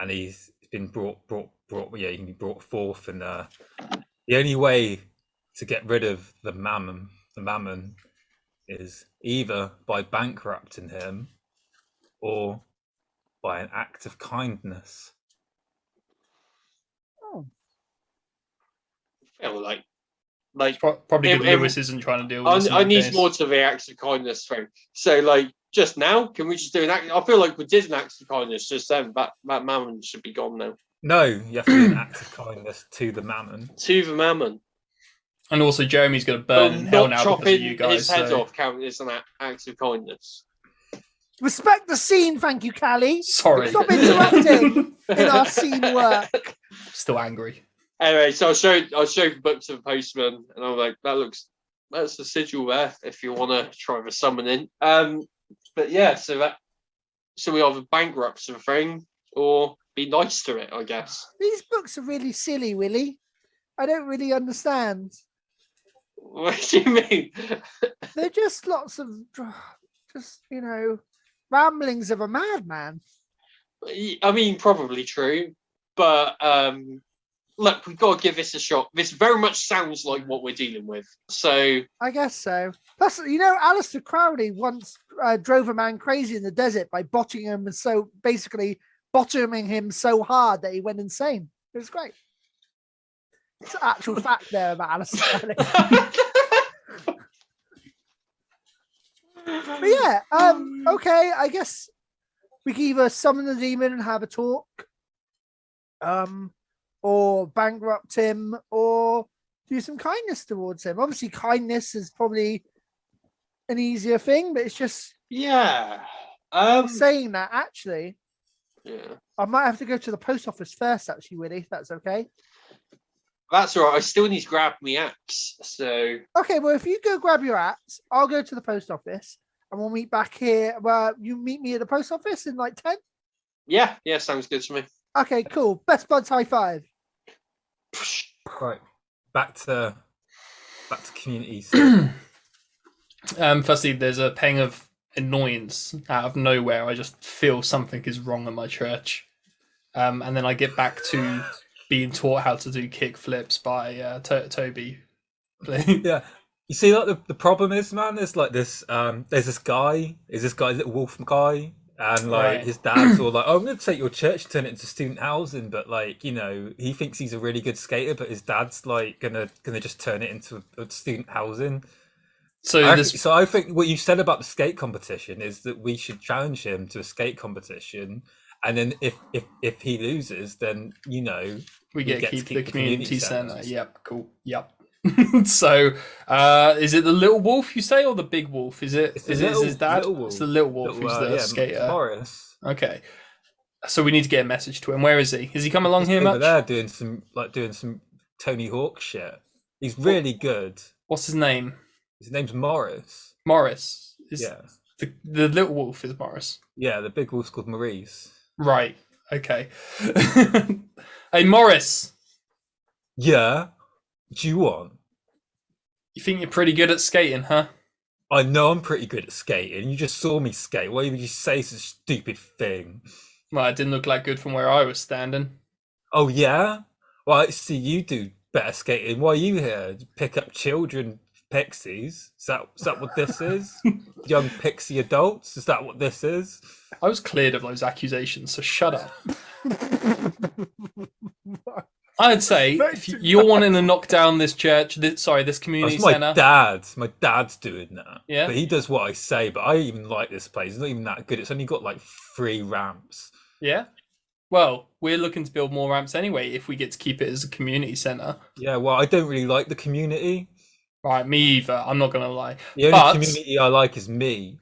he's been brought he can be brought forth, and the only way to get rid of the mammon is either by bankrupting him or by an act of kindness. Like probably Lewis isn't trying to deal with this. I need more to the acts of kindness thing. So like just now, can we just do an act? I feel like we did an act of kindness just then. That mammon should be gone now. No, you have to do an act of kindness to the mammon. To the mammon. And also Jeremy's going to burn in hell now because of you guys. His head off count as an act of kindness. Respect the scene, thank you, Callie. Sorry. Stop interrupting in our scene work. Still angry. Anyway, so I showed the book to the postman, and I'm like, that's the sigil there if you want to try the summoning. But yeah, so we either bankrupt the thing or be nice to it, I guess. These books are really silly, Willie. I don't really understand. What do you mean? They're just lots of ramblings of a madman. I mean, probably true, but look, we've got to give this a shot. This very much sounds like what we're dealing with. So I guess so. Plus, Alistair Crowley once drove a man crazy in the desert by bottoming him so hard that he went insane. It was great. It's an actual fact there about Alistair Crowley. But yeah, okay, I guess we can either summon the demon and have a talk, or bankrupt him, or do some kindness towards him. Obviously, kindness is probably an easier thing, but it's just saying that actually. Yeah, I might have to go to the post office first, actually, Willie, if that's okay. That's all right. I still need to grab my axe. So okay, well, if you go grab your axe, I'll go to the post office, and we'll meet back here. Well, you meet me at the post office in like 10. Yeah, sounds good to me. Okay, cool. Best buds high five. Right, back to community. Firstly, there's a pang of annoyance out of nowhere. I just feel something is wrong at my church, and then I get back to being taught how to do kick flips by Toby. Yeah, you see, like the problem is, man, there's like this. There's this guy, little wolf guy. And like his dad's all like, "Oh, I'm going to take your church and turn it into student housing," but like, he thinks he's a really good skater, but his dad's like gonna just turn it into a student housing. So I think what you said about the skate competition is that we should challenge him to a skate competition, and then if he loses, then we get to keep the community center. Yep, cool. Yep. So, is it the little wolf you say, or the big wolf? Is it his dad? It's the little wolf who's the skater. Horace. Okay. So we need to get a message to him. Where is he? Has he come along He's here over much? there doing some Tony Hawk shit. He's really good. What's his name? His name's Morris. Morris. Yeah. The little wolf is Morris. Yeah, the big wolf's called Maurice. Right. Okay. Hey, Morris. Yeah. What do you want? You think you're pretty good at skating, huh? I know I'm pretty good at skating. You just saw me skate. Why would you say such a stupid thing? Well, it didn't look like good from where I was standing. Oh, yeah? Well, I see you do better skating. Why are you here? To pick up children, pixies? Is that what this is? Young pixie adults? Is that what this is? I was cleared of those accusations, so shut up. I'd say if you're wanting to knock down this church, this community That's my centre. dad. My dad's doing that. Yeah. But he does what I say, but I even like this place. It's not even that good. It's only got like 3 ramps. Yeah. Well, we're looking to build more ramps anyway if we get to keep it as a community centre. Yeah, well, I don't really like the community. Right, me either. I'm not going to lie. The only community I like is me.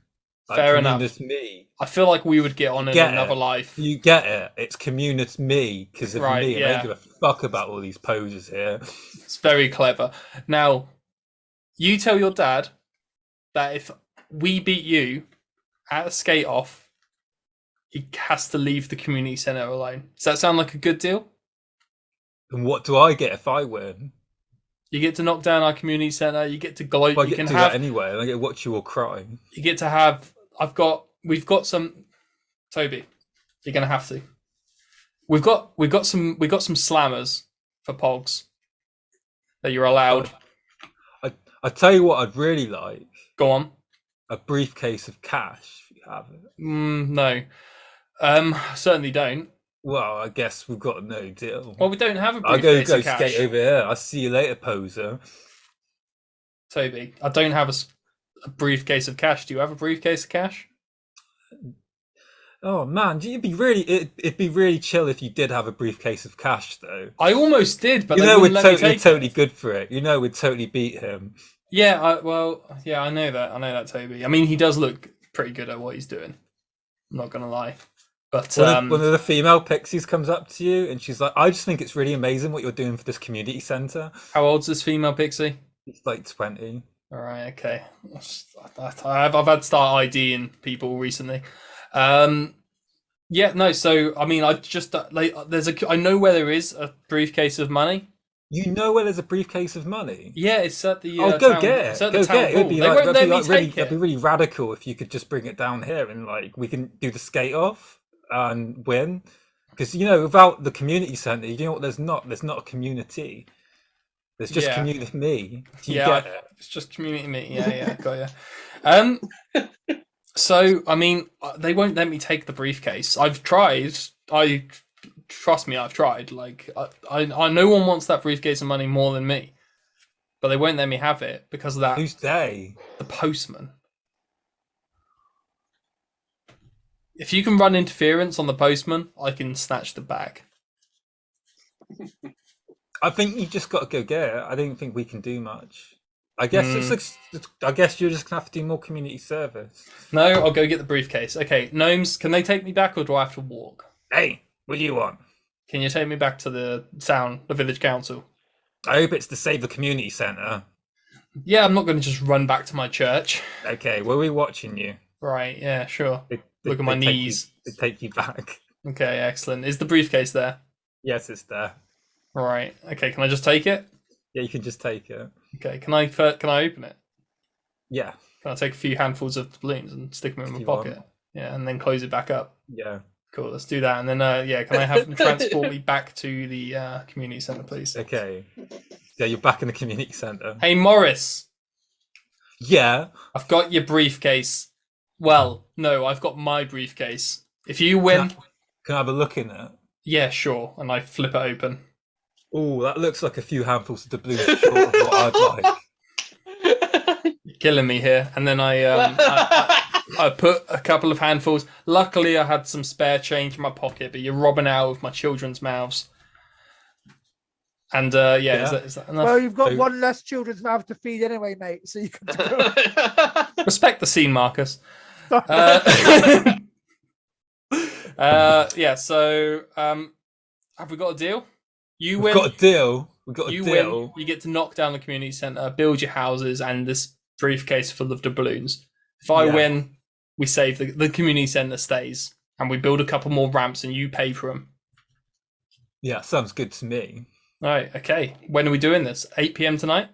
Like, Fair enough. Communist me. I feel like we would get on in another life. You get it. It's communist me because of Right, me. yeah. I don't give a fuck about all these posers here. It's very clever. Now, you tell your dad that if we beat you at a skate off, he has to leave the community centre alone. Does that sound like a good deal? And what do I get if I win? You get to knock down our community centre. You get to gloat. I You get can to do have. that anyway, and I get to watch you all cry. You get to have. We've got some. Toby, you're gonna have to. We've got some slammers for pogs that you're allowed. I tell you what, I'd really like Go on. a briefcase of cash if you have it. No. Certainly don't. Well, I guess we've got no deal. Well, we don't have a I'll briefcase go of cash. skate over here. I'll see you later, poser. Toby, I don't have a briefcase of cash. Do you have a briefcase of cash? Oh man, it'd be really chill if you did have a briefcase of cash, though. I almost did, but You they know wouldn't let me take totally it. good for it. You know we'd totally beat him. Yeah, I know that, Toby. I mean, he does look pretty good at what he's doing. I'm not gonna lie. But One of the female pixies comes up to you and she's like, "I just think it's really amazing what you're doing for this community centre." How old's this female pixie? It's like 20. All right, okay. I've had to start IDing people recently. Yeah, no. So I mean, I just I know where there is a briefcase of money. You know where there's a briefcase of money? Yeah, it's at the. Go town, get it. It's at Go the town get it. hall. It'd be They like, won't let that'd me be like really, take that'd be it. really radical if you could just bring it down here and like we can do the skate off and win. Because without the community centre, you know what? There's not a community. There's just Yeah. community me. Do you Yeah, get it? it's just community me. Yeah, got you. So I mean, they won't let me take the briefcase. I've tried. Trust me, I've tried. Like, I no one wants that briefcase of money more than me, but they won't let me have it because of that. Who's they? The postman. If you can run interference on the postman, I can snatch the bag. I think you just got to go get it. I don't think we can do much. I guess I guess you're just gonna have to do more community service. No, I'll go get the briefcase. Okay, gnomes, can they take me back or do I have to walk? Hey, what do you want? Can you take me back to the town, the village council? I hope it's to save the community centre. Yeah, I'm not going to just run back to my church. Okay, well, we're watching you. Right, yeah, sure. They Look at my take knees. They take you back. Okay, excellent. Is the briefcase there? Yes, it's there. Right. Okay, can I just take it? Yeah, you can just take it. Okay, can I open it? Yeah. Can I take a few handfuls of balloons and stick them in If my you pocket? want. Yeah, and then close it back up. Yeah. Cool, let's do that. And then, can I have them transport me back to the community centre, please? Okay. Yeah, you're back in the community centre. Hey, Morris, Yeah. I've got your briefcase. Well, no, I've got my briefcase. If you win, Can I have a look in it? yeah, sure. And I flip it open. Oh, that looks like a few handfuls of the blue short of what I'd like. You're killing me here. And then I put a couple of handfuls. Luckily, I had some spare change in my pocket, but you're robbing out of my children's mouths. And Yeah. Is that enough? Well, you've got So- one less children's mouth to feed anyway, mate. So you can go. Respect the scene, Marcus. Yeah. So, have we got a deal? You We've win. got a deal. We've got a You deal. win. You get to knock down the community center, build your houses, and this briefcase full of doubloons. If I Yeah. win, we save the community center stays, and we build a couple more ramps, and you pay for them. Yeah, sounds good to me. All right. Okay. When are we doing this? 8 p.m. tonight.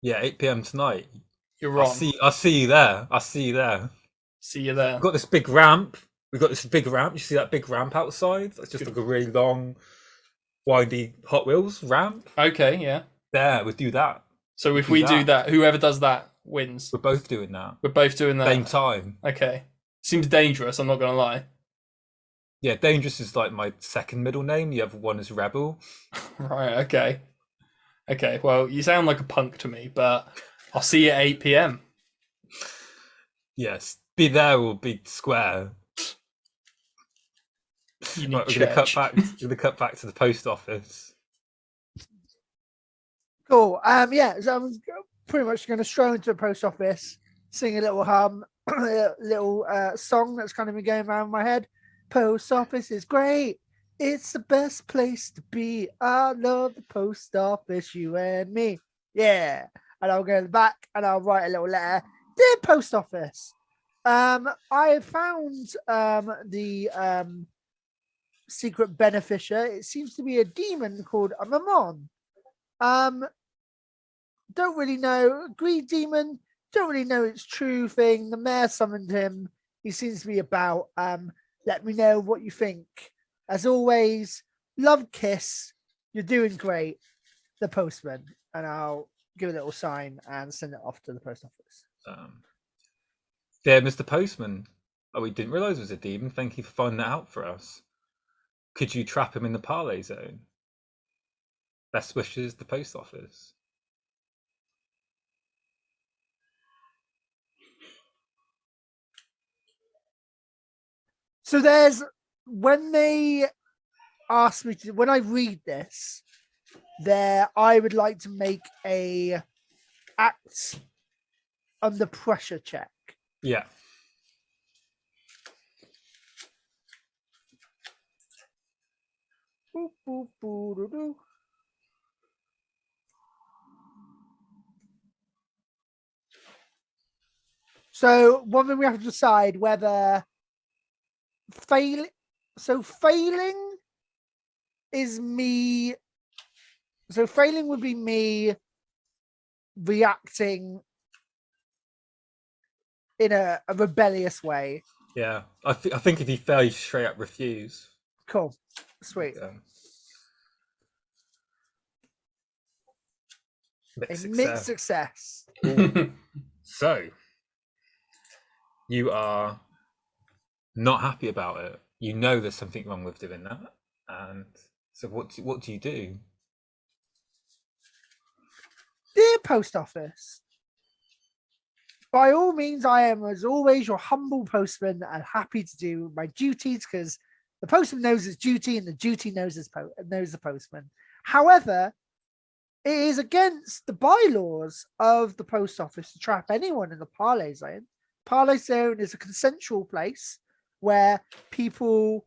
Yeah, 8 p.m. tonight. You're wrong. I'll see you there. I'll see you there. See you there. We've got this big ramp. We've got this big ramp. You see that big ramp outside? That's just like a really long, windy Hot Wheels ramp. Okay. Yeah. There, we'll do that. So if we do that, whoever does that wins. We're both doing that. We're both doing that. Same time. Okay. Seems dangerous. I'm not gonna lie. Yeah, Dangerous is like my second middle name. The other one is Rebel. Right. Okay. Okay. Well, you sound like a punk to me, but I'll see you at 8 p.m. Yes, be there or be square. You need Right, we're gonna church. cut back to the post office. Cool. Yeah. So I'm pretty much going to stroll into the post office, sing a little a little song that's kind of been going around my head. Post office is great. It's the best place to be. I love the post office, you and me. Yeah. And I'll go in the back and I'll write a little letter. Dear post office, I found the secret beneficiary. It seems to be a demon called a Mammon. Don't really know. Greed demon. Don't really know its true thing. The mayor summoned him. He seems to be about. Let me know what you think. As always, love, kiss. You're doing great. The postman. And I'll give a little sign and send it off to the post office. Dear Mr. Postman, we didn't realise it was a demon. Thank you for finding that out for us. Could you trap him in the parley zone? Best wishes, the post office. So there's when they ask me to when I read this, I would like to make a act under pressure check. Yeah. Boop, boop, boop, doo, doo. So one thing we have to decide whether failing is me. So failing would be me reacting in a rebellious way. Yeah. I think if you fail, you straight up refuse. Cool. Sweet. Mixed success. So, you are not happy about it. You know there's something wrong with doing that. And so what do you do? Dear Post Office, by all means, I am, as always, your humble postman and happy to do my duties because the postman knows his duty and the duty knows the postman. However, it is against the bylaws of the post office to trap anyone in the parley zone. Parley zone is a consensual place where people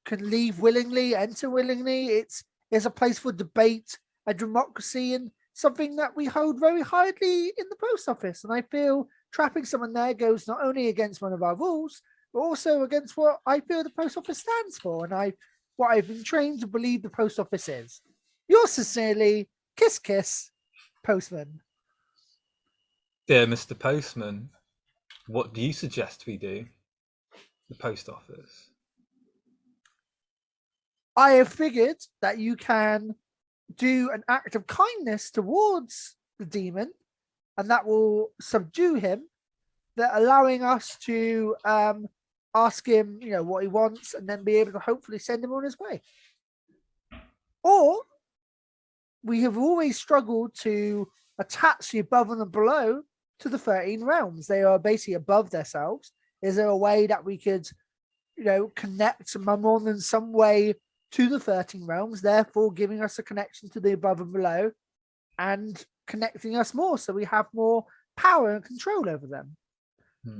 can leave willingly, enter willingly. It's a place for debate and democracy and something that we hold very highly in the post office. And I feel trapping someone there goes not only against one of our rules, but also against what I feel the post office stands for and what I've been trained to believe the post office is. Yours sincerely, Kiss Kiss, Postman. Dear Mr. Postman, what do you suggest we do? The post office. I have figured that you can do an act of kindness towards the demon, and that will subdue him, that allowing us to ask him, what he wants, and then be able to hopefully send him on his way. Or we have always struggled to attach the above and the below to the 13 realms. They are basically above themselves. Is there a way that we could, connect Mammon in some way to the 13 realms, therefore giving us a connection to the above and below and connecting us more so we have more power and control over them?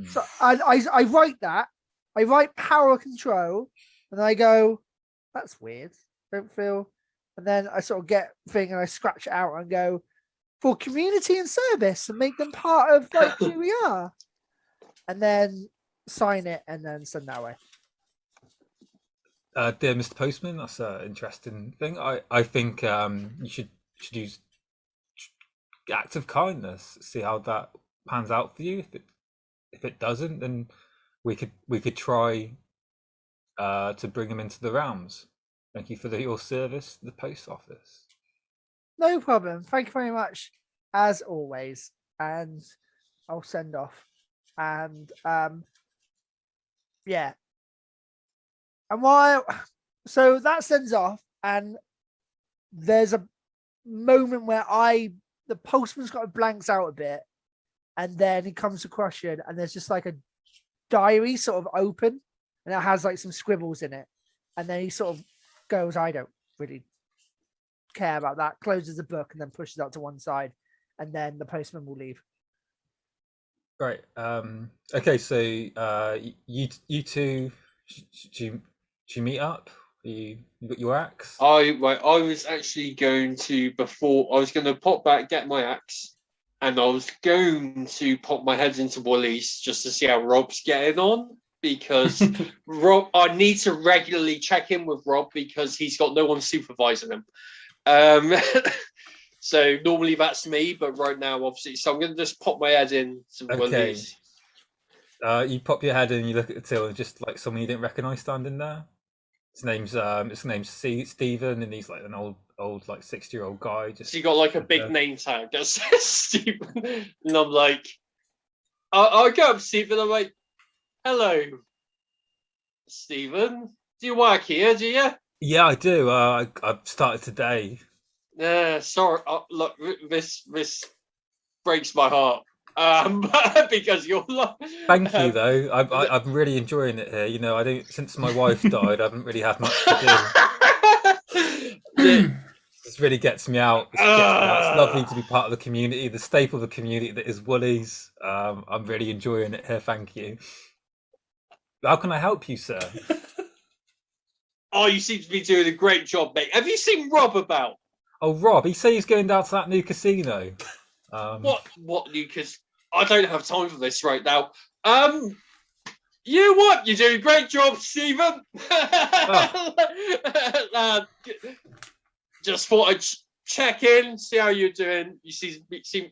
So I write that I write power control, and I go, that's weird. Don't feel. And then I sort of get thing and I scratch it out and go for community and service and make them part of like who we are. And then sign it and then send that away. Dear Mr. Postman, that's an interesting thing. I think you should use acts of kindness. See how that pans out for you. If it doesn't, then we could try to bring him into the realms. Thank you for your service to the post office. No problem. Thank you very much, as always. And I'll send off. And yeah. And so that sends off, and there's a moment where the postman's got blanks out a bit, and then he comes to question, and there's just like a diary sort of open, and it has like some scribbles in it, and then he sort of goes, I don't really care about that, closes the book, and then pushes it to one side, and then the postman will leave. Right. Okay. So you two, do you meet up? You got your axe? I was actually going to pop back, get my axe, and I was going to pop my head into Woolies just to see how Rob's getting on, because Rob, I need to regularly check in with Rob because he's got no one supervising him. So normally that's me, but right now, obviously, so I'm going to just pop my head in to Woolies. You pop your head in and you look at the till, and just like someone you didn't recognise standing there. His name's Stephen, and he's like an old like 60-year-old guy. Just so you got like a big name tag that says Stephen, and I'm like, I'll go up, Stephen. I'm like, hello, Stephen. Do you work here? Do you? Yeah, I do. I started today. Sorry. Look, this breaks my heart. Because you're Thank you though. I'm really enjoying it here. You know, I don't, since my wife died, I haven't really had much to do. This really gets me out. It's lovely to be part of the community, the staple of the community that is Woolies. I'm really enjoying it here. Thank you. How can I help you, sir? Oh, you seem to be doing a great job, mate. Have you seen Rob about? Oh, Rob, he said he's going down to that new casino. What new casino? I don't have time for this right now. You what? You're doing a great job, Stephen. Just thought I'd check in, see how you're doing. You seem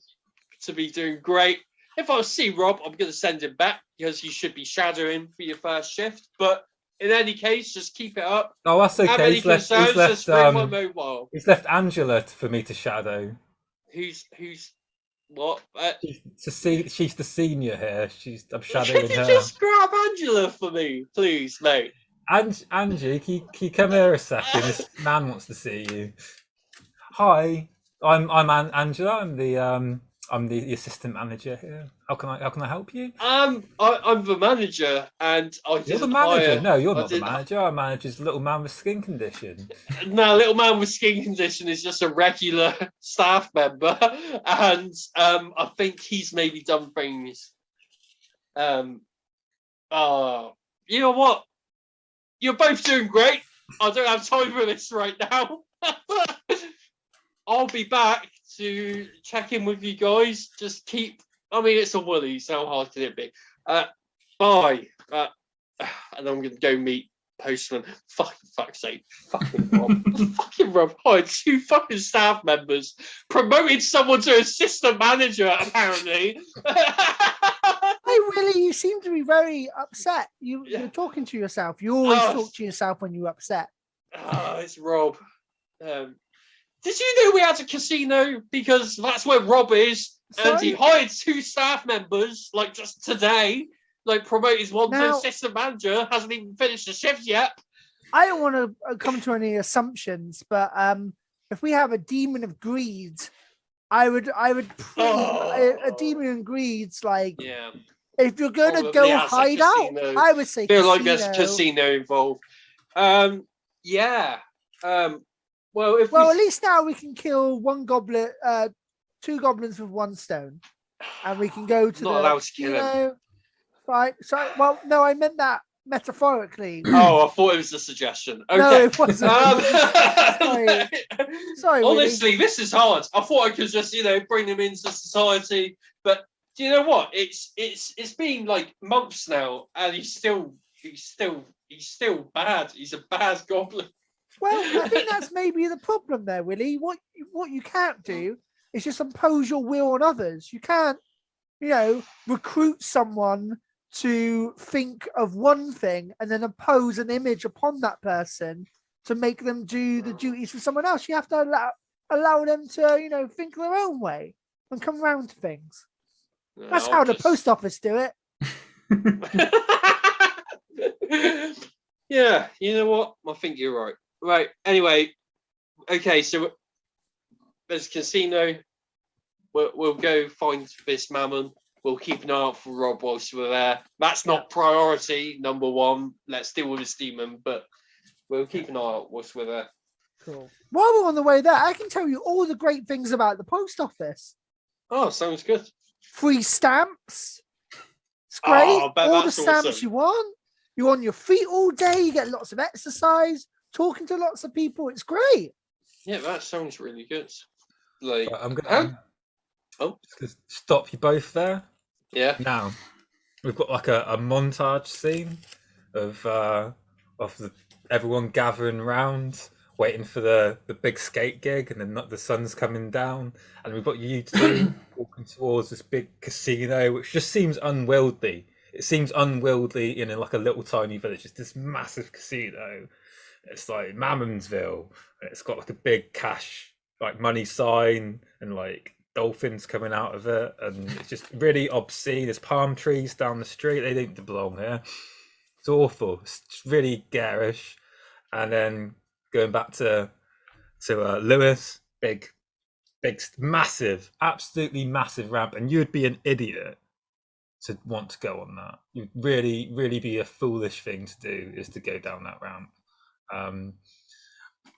to be doing great. If I see Rob, I'm going to send him back because you should be shadowing for your first shift. But in any case, just keep it up. Oh, that's okay. He's left my mobile. He's left Angela for me to shadow. Who's what? She's the senior here. I'm shadowing Can her. you just grab Angela for me, please, mate? Angie, can you come here a second? This man wants to see you. Hi, I'm Angela. I'm the assistant manager here. How can I help you? I'm the manager, and You're the manager. No, you're not the manager. Our manager's a little man with skin condition. No, little man with skin condition is just a regular staff member, and I think he's maybe done things. You know what? You're both doing great. I don't have time for this right now. I'll be back to check in with you guys. Just keep. I mean, it's a Woolies. How hard can it be? Bye. And I'm gonna go meet Postman. Fuck's sake. Fucking Rob. Fucking Rob hired 2 fucking staff members. Promoted someone to assistant manager, apparently. Hey, Willie, you seem to be very upset. You're talking to yourself. You always talk to yourself when you're upset. It's Rob. Did you know we had a casino? Because that's where Rob is. Sorry? And he hired 2 staff members, like just today. Like promoted one to assistant manager, hasn't even finished the shift yet. I don't want to come to any assumptions, but if we have a demon of greed, I would a demon of greed's like, if you're going to go hide out, I would say feel casino. like there's a casino involved. Well, at least now we can kill 1 goblin, 2 goblins with 1 stone, and we can go to not the allowed to kill him. Right. Sorry. Well, no, I meant that metaphorically. Oh, I thought it was a suggestion. Okay. No, it wasn't. Sorry. Sorry, Honestly, this is hard. I thought I could just, bring them into society, but do you know what? It's been like months now, and he's still bad. He's a bad goblin. Well, I think that's maybe the problem there, Willie. What you can't do is just impose your will on others. You can't, recruit someone to think of one thing and then impose an image upon that person to make them do the duties for someone else. You have to allow them to, think their own way and come around to things. That's how the post office do it. Yeah, you know what? I think you're right. Right. Anyway, okay. So there's a casino. We'll go find this mammon. We'll keep an eye out for Rob whilst we're there. That's not priority number one. Let's deal with this demon, but we'll keep an eye out whilst we're there. Cool. While we're on the way there, I can tell you all the great things about the post office. Oh, sounds good. Free stamps. It's great. Oh, all the stamps awesome. you want. You're on your feet all day. You get lots of exercise. Talking to lots of people. It's great. Yeah, that sounds really good. Like, I'm gonna just stop you both there. Yeah. Now we've got like a montage scene of everyone gathering round, waiting for the big skate gig, and then the sun's coming down, and we've got you two walking towards this big casino, which just seems unwieldy. It seems unwieldy in like a little tiny village. It's this massive casino. It's like Mammonsville. And it's got like a big cash, like money sign, and like dolphins coming out of it, and it's just really obscene. There's palm trees down the street. They don't belong here. It's awful. It's really garish. And then going back to Lewis, big, massive, absolutely massive ramp, and you'd be an idiot to want to go on that. You'd really be a foolish thing to do, is to go down that ramp.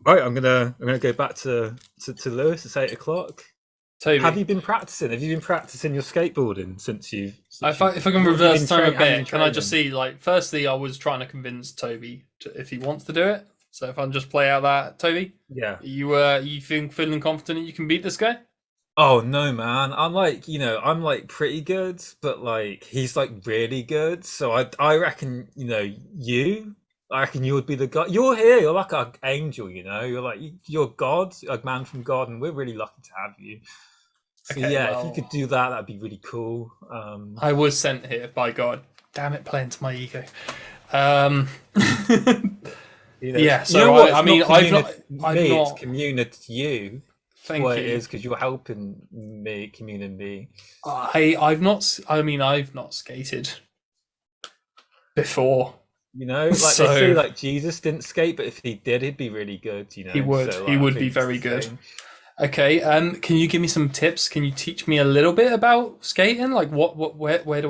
Right, I'm gonna go back to Lewis. It's 8 o'clock. Toby, Have you been practicing? Have you been practicing your skateboarding since you've? if I can reverse time a bit, can I just see, like, firstly, I was trying to convince Toby if he wants to do it. So if I just play out that, Toby, Yeah. you feeling confident you can beat this guy? Oh no, man! I'm like pretty good, but like he's like really good. So I reckon I reckon you would be the guy. You're here. You're like an angel. You're God, a man from God, and we're really lucky to have you. So Okay, if you could do that, that'd be really cool. I was sent here by God. Damn it, playing to my ego. Yeah. So I've not community you. Thank Well, you. it is because you're helping me, community. I've not skated before. They say like Jesus didn't skate, but if he did, he'd be really good. He would. So, he would be very good. Okay. Can you give me some tips? Can you teach me a little bit about skating? Like where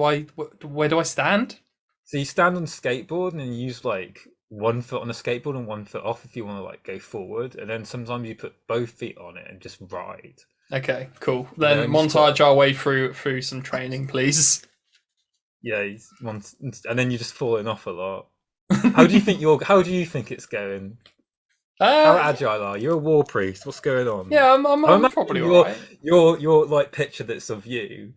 do I stand? So you stand on a skateboard and you use like one foot on the skateboard and one foot off if you want to like go forward, and then sometimes you put both feet on it and just ride. Okay, cool. Then montage our way through some training, please. Yeah, and then you're just falling off a lot. How do you think it's going? How agile are you? You're a war priest. What's going on? Yeah, I'm probably alright. Your like picture that's of you,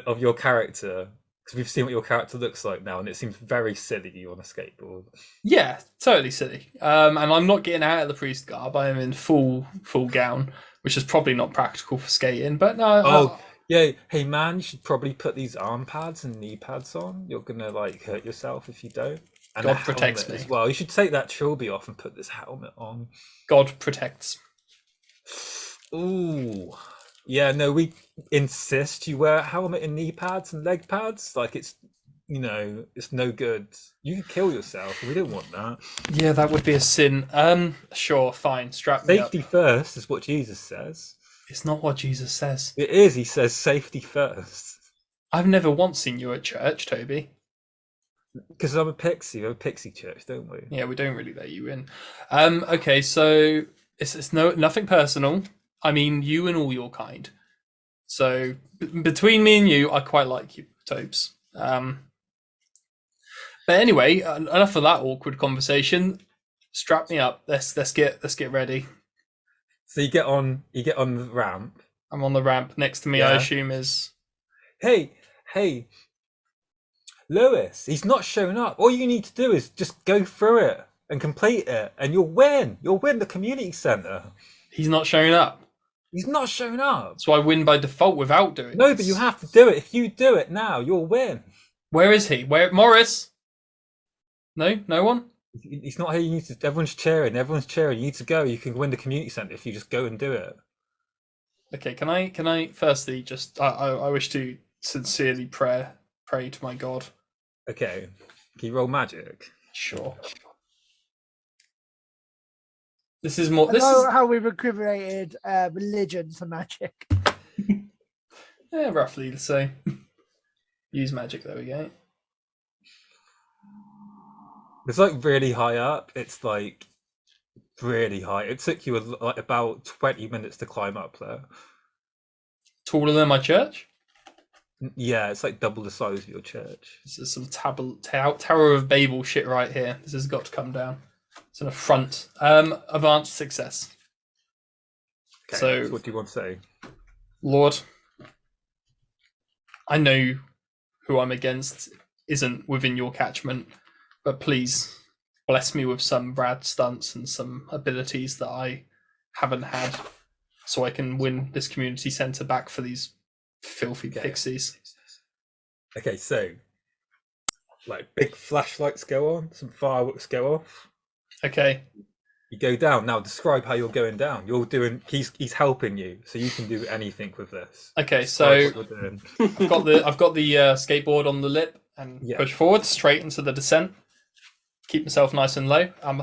of your character. Because we've seen what your character looks like now, and it seems very silly on a skateboard. Yeah, totally silly. And I'm not getting out of the priest garb. I am in full gown, which is probably not practical for skating. But no. Yeah. Hey man, you should probably put these arm pads and knee pads on. You're gonna like hurt yourself if you don't. And God protects me as well. You should take that trilby off and put this helmet on. God protects. Ooh. Yeah, no, we insist you wear a helmet and knee pads and leg pads. Like it's no good. You could kill yourself. We don't want that. Yeah, that would be a sin. Sure, fine. Strap me up. Safety first is what Jesus says. It's not what Jesus says. It is. He says safety first. I've never once seen you at church, Toby. Because I'm a pixie. We're a pixie church, don't we? Yeah, we don't really let you in. Okay, so it's nothing personal. I mean, you and all your kind. So between me and you, I quite like you, Tobes. But anyway, enough of that awkward conversation. Strap me up. Let's get ready. So you get on the ramp. I'm on the ramp. Next to me, I Yeah. assume, is Hey, Lewis, he's not shown up. All you need to do is just go through it and complete it, and you'll win. You'll win the community centre. he's not showing up. He's not shown up. So I win by default without doing No, this. but you have to do it. If you do it now, you'll win. Where is he? Where Morris? No one? He's not here. You need to. Everyone's cheering. You need to go. You can win the community centre if you just go and do it. Okay, can I firstly just I wish to sincerely pray to my God. Okay. Can you roll magic? Sure. This is more I this know is how we've equivalated religion to magic. roughly the same. Use magic, there we go. It's like really high up. It's like really high. It took you like about 20 minutes to climb up there. Taller than my church? Yeah, it's like double the size of your church. This is some Tower of Babel shit right here. This has got to come down. It's an affront. Advanced success. Okay, So what do you want to say? Lord, I know who I'm against isn't within your catchment, but please bless me with some rad stunts and some abilities that I haven't had so I can win this community centre back for these filthy pixies. Okay, so like big flashlights go on, some fireworks go off. Okay. You go down. Now describe how you're going down. You're doing he's helping you, so you can do anything with this. Okay, Describe so what you're doing. I've got the skateboard on the lip and push forward straight into the descent. Keep myself nice and low. I'm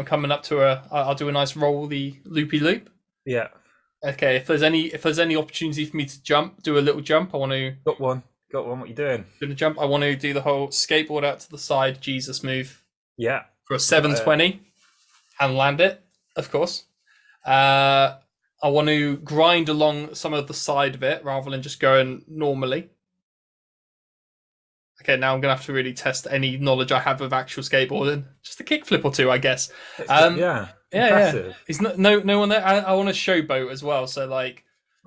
coming up to I'll do a nice roll the loopy loop. Yeah. Okay, if there's any opportunity for me to jump, do a little jump. I want to Got one. What you doing? do the jump. I want to do the whole skateboard out to the side Jesus move Yeah. for a 720 and land it, of course. I want to grind along some of the side of it rather than just going normally. Okay, now I'm gonna have to really test any knowledge I have of actual skateboarding. Just a kickflip or two, I guess. Yeah. Impressive. Is no one there? I want to showboat as well. So like,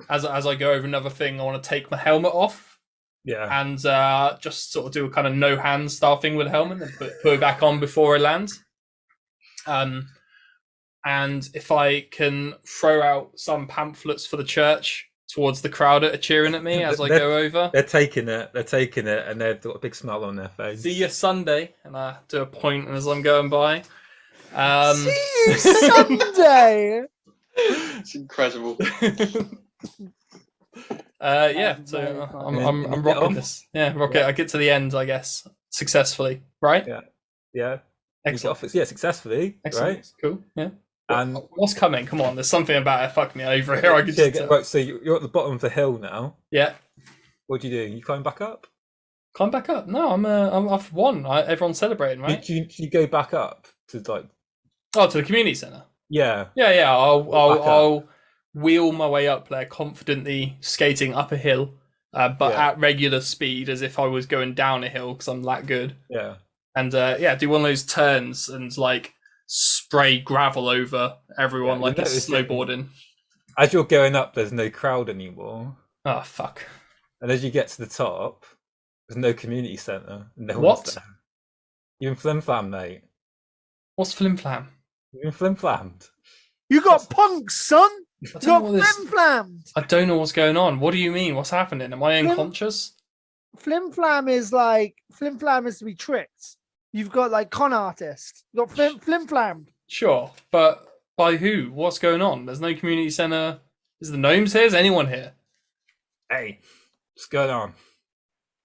as I go over another thing, I want to take my helmet off. Yeah. And just sort of do a kind of no hands style thing with the helmet and put it back on before I land. And if I can throw out some pamphlets for the church towards the crowd that are cheering at me as I go over. They're taking it, and they've got a big smile on their face. See you Sunday, and I do a point as I'm going by. See you Sunday. It's incredible. So I'm rocking this. Yeah, rock it. I get to the end, I guess, successfully. Right? Yeah. Excellent. Yeah, successfully. Excellent. Right. Cool. Yeah. And what's coming? Come on, there's something about it. Fuck me over here. I can just tell. right. So you're at the bottom of the hill now. Yeah. What do you do? You climb back up? Climb back up? No, I've won. Everyone's celebrating, right? Do you go back up to like? Oh, to the community centre. Yeah. Yeah. I'll wheel my way up there, confidently skating up a hill, but at regular speed, as if I was going down a hill because I'm that good. Yeah. And do one of those turns and like spray gravel over everyone like it's snowboarding. As you're going up, there's no crowd anymore. Oh fuck! And as you get to the top, there's no community centre. No What? one's there. You're in flim-flam, mate. What's flim-flam? You're in flim-flammed. You got punks, son. You I got don't know what this- flim-flammed. I don't know what's going on. What do you mean? What's happening? Am I unconscious? Flim-flam is to be tricked. You've got like con artist. You got flim-flammed. Sure, but by who? What's going on? There's no community centre. Is the gnomes here? Is anyone here? Hey, what's going on?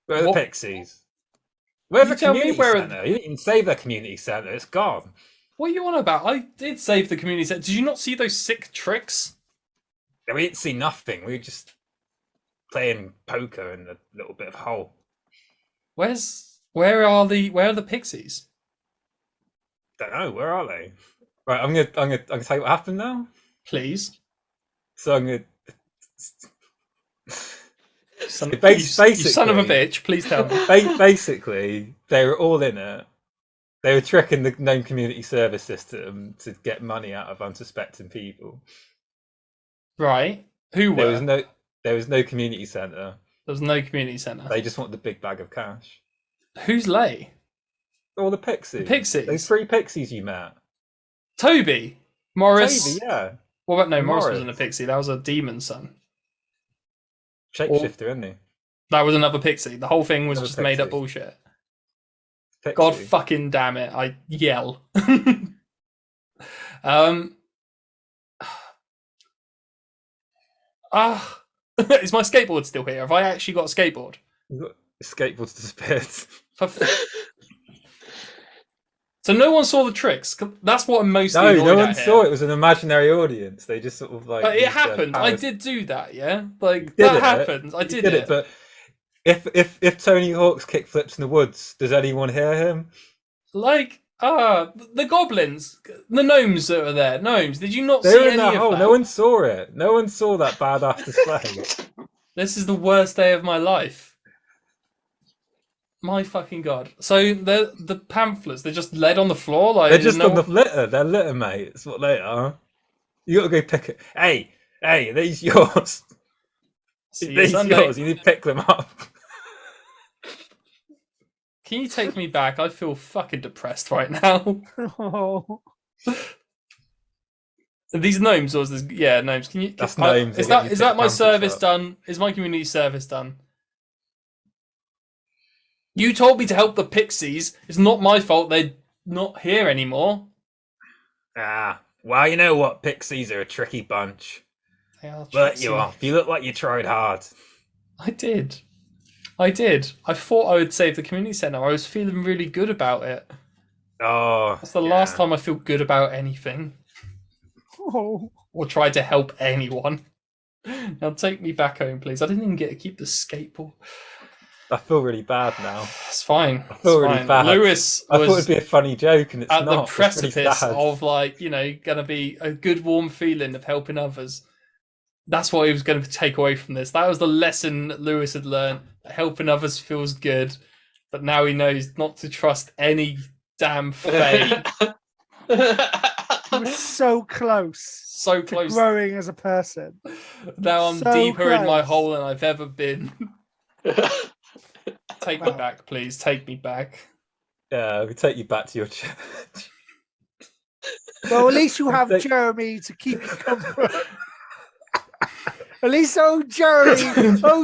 Where are the What? pixies? Where's You the tell me community where- centre? You didn't save the community centre. It's gone. What are you on about? I did save the community centre. Did you not see those sick tricks? We didn't see nothing. We were just playing poker in a little bit of hole. Where are the pixies? Don't know. Where are they? Right, I'm gonna tell you what happened now. Please. So I'm gonna. Son, Basically, you son of a bitch, please tell me. Basically, they were all in it, They were tricking the gnome community service system to get money out of unsuspecting people. Right. Who were? There was no community centre. There was no community centre. They just want the big bag of cash. Who's Lay? All the pixies. Pixies? Those 3 pixies you met. Toby. Morris. Toby, yeah. What about no? Morris Morris. wasn't a pixie. That was a demon son. Shapeshifter, isn't he? That was another pixie. The whole thing was Another just made up pixie. bullshit. Pixie. God fucking damn it! I yell. Is my skateboard still here? Have I actually got a skateboard? Skateboard's disappeared. So no one saw the tricks. That's what I'm mostly No, annoyed no at one here. saw it. It was an imaginary audience. They just sort of like. But it used their happened. I powers. did do that. Yeah, like did that it. happened. I You did it. But if Tony Hawk's kickflips in the woods, does anyone hear him? Like the goblins, the gnomes that were there. Gnomes. Did you not They see were in any that of hole. that? No one saw it. No one saw that badass display. This is the worst day of my life. My fucking god! So the pamphlets, they're just laid on the floor, like They're just on the litter. They're litter, mate. That's what they are. You got to go pick it. Hey, these yours. See you These Sunday. yours. You need to pick them up. Can you take me back? I feel fucking depressed right now. Oh. These gnomes, or is this, yeah, gnomes. Can you? That's gnomes. Is They get you that to pick my the service pamphlets up. done? Is my community service done? You told me to help the pixies. It's not my fault they're not here anymore. Well, you know what? Pixies are a tricky bunch. They are But tricksy. you are. You look like you tried hard. I did. I thought I would save the community centre. I was feeling really good about it. Oh, That's the last time I feel good about anything. Oh. Or try to help anyone. Now take me back home, please. I didn't even get to keep the skateboard. I feel really bad now. It's fine. I feel It's really fine. bad. Lewis I thought was it'd be a funny joke, and it's at not. the It's really precipice sad. of, like, you know, going to be a good warm feeling of helping others. That's what he was going to take away from this. That was the lesson that Lewis had learned. That helping others feels good, but now he knows not to trust any damn fate. He was so close So to close. growing as a person. Now I'm so deeper in my close. hole than I've ever been. Take me Wow. back, please. Take me back. Yeah, we take you back to your church. Well, at least you have They- Jeremy to keep you comfort. At least, Jeremy,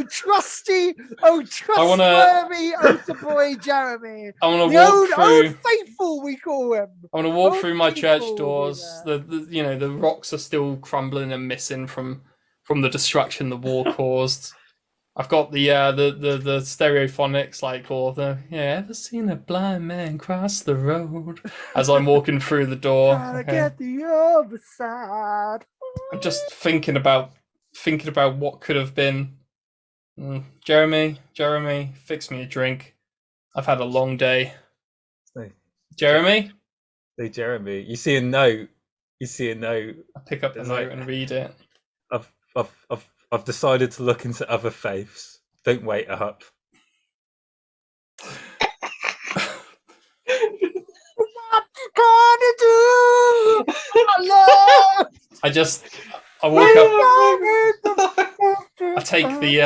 trusty, trustworthy, altar boy Jeremy. I want to The walk old through. faithful, we call him. I want to walk old through my church people, doors. yeah. The rocks are still crumbling and missing from the destruction the war caused. I've got the stereophonics, like, or the ever seen a blind man cross the road as I'm walking through the door. Gotta Okay. get the other side. I'm just thinking about what could have been. Jeremy, fix me a drink. I've had a long day. Hey. Jeremy, Hey, Jeremy, you see a note. I pick up the It's note like- and read it. I've decided to look into other faiths. Don't wait up. What you gonna do? Love? I walk up. I take the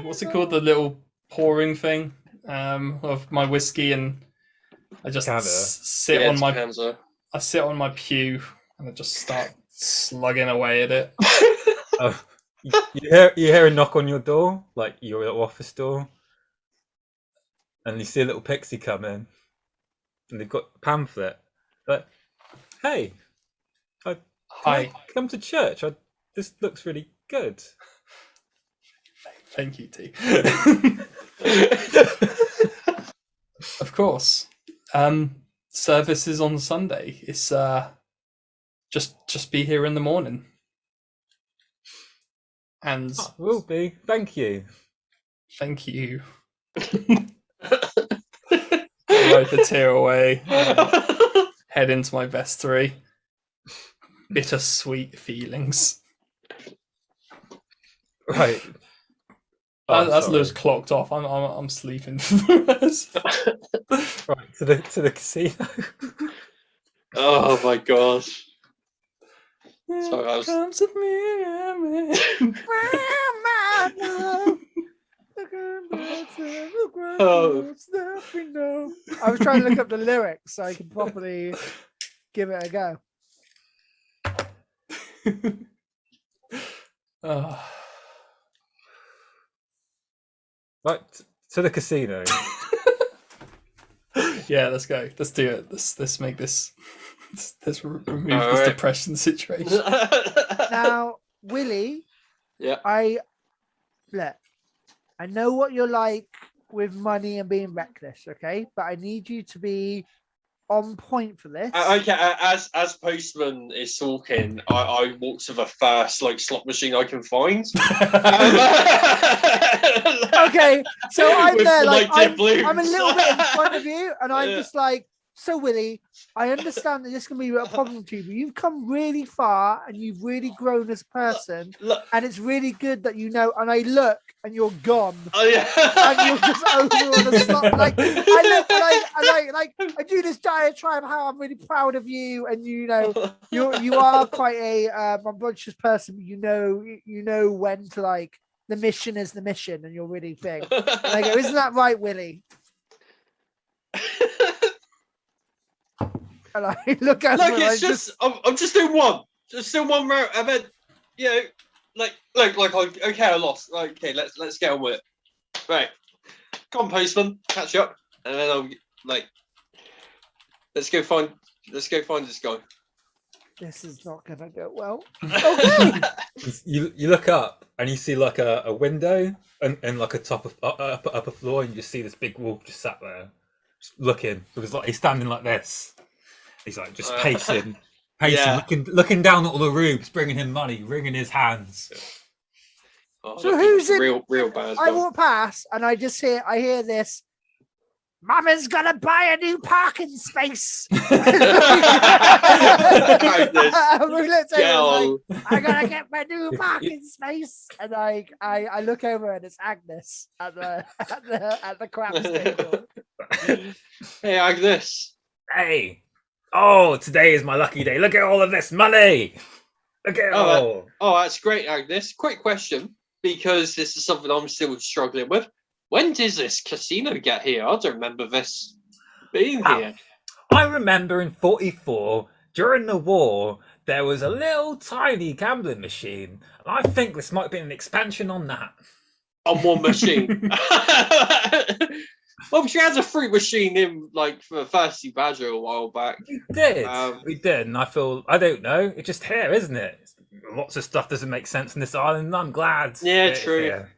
what's it called, the little pouring thing of my whiskey, and I just Canada. sit on my pew and I just start slugging away at it. Oh, you hear a knock on your door, like your little office door, and you see a little pixie come in, and they've got a pamphlet. But hey, can I Hi, come to church? This looks really good. thank you, T. Of course. Service is on Sunday. It's just be here in the morning. And Will be. Thank you. thank you. Wipe a tear away. Head into my vestry. Bittersweet feelings. Right. As sorry. Lewis clocked off, I'm sleeping. Right, to the casino. Oh my god. Sorry, I was- Comes with me. Oh. I was trying to look up the lyrics so I could properly give it a go. Right, to the casino. Yeah, let's go. Let's do it. Let's make this. Let's remove this Alright. depression situation. Now, Willie, Yeah. look, I know what you're like with money and being reckless, okay? But I need you to be on point for this. Okay, as Postman is talking, I walk to the first like slot machine I can find. Okay, so I'm With there, the, like I'm a doubloons. little bit in front of you, and I'm Yeah. just like, so Willie, I understand that this can be a problem to you, but you've come really far and you've really grown as a person, Look, and it's really good that you know. And I look, and you're gone. oh, yeah. And you're just over on the slot. Like I look, and I do this diatribe how I'm really proud of you, and you know you are quite a ambitious person. But you know when to like the mission is the mission, and you're really big. And I go, isn't that right, Willie? And I look at Look, him, and it's just I'm just doing one, round, and then you know, okay, I lost. Okay, let's get on with it. Right, come on, Postman, catch up, and then I'll like, let's go find this guy. this is not gonna go well. Okay. You look up and you see like a window and like a top of upper floor, and you just see this big wolf just sat there, just looking, because like he's standing like this. He's like just pacing, Yeah. looking down at all the rubes, bringing him money, wringing his hands. Oh, So look, who's he's in? real bad? I walk past and I hear this. Mama's gonna buy a new parking space. I gotta get my new parking space, and I look over and it's Agnes at the craps table. Hey, Agnes. Hey, oh, today is my lucky day. Look at all of this money. Look at it all. Oh, that's great, Agnes. Quick question, because this is something I'm still struggling with. When did this casino get here? I don't remember this being here. I remember in '44, during the war, there was a little tiny gambling machine, and I think this might be an expansion on that. On one machine. Well, she has a fruit machine in like for Thirsty Badger a while back. We did, and I don't know. It's just here, isn't it? Lots of stuff doesn't make sense in this island, and I'm glad. Yeah, it's true. here.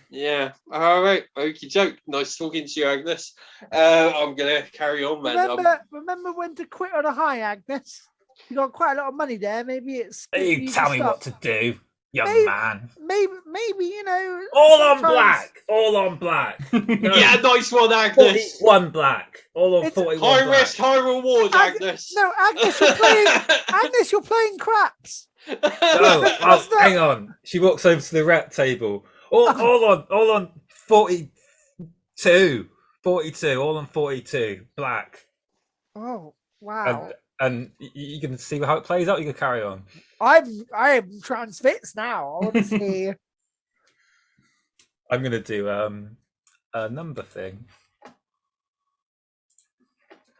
Yeah. All right. Okie joke. Nice talking to you, Agnes. I'm gonna carry on, man. Remember when to quit on a high, Agnes? You got quite a lot of money there. Maybe it's. You tell me what to do, young man. Maybe you know. All on black. All on black. No, Yeah, nice one, Agnes. 41 black. All on It's 41 High black. risk, high reward, Agnes. No, Agnes, you're playing. Agnes, you're playing craps. Oh, hang on. She walks over to the rep table. All on 42. 42. All on 42. Black. Oh wow! And you can see how it plays out. You can carry on. I'm transfixed now. I want to see. I'm gonna do a number thing.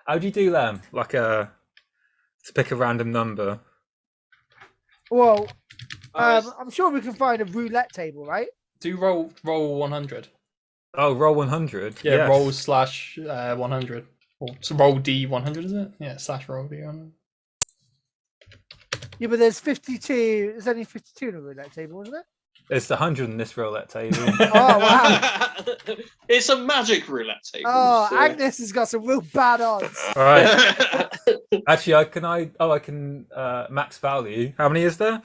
How do you do them? Like to pick a random number. Well, I'm sure we can find a roulette table, right? Do roll 100. Oh, roll 100. Yeah, yes. roll slash 100. Or so roll D100, is it? Yeah, slash roll D100. Yeah, but there's 52. There's only 52 in a roulette table, isn't it? It's 100 in this roulette table. Oh wow! It's a magic roulette table. Oh, so- Agnes has got some real bad odds. All right. Actually, I can max value. How many is there?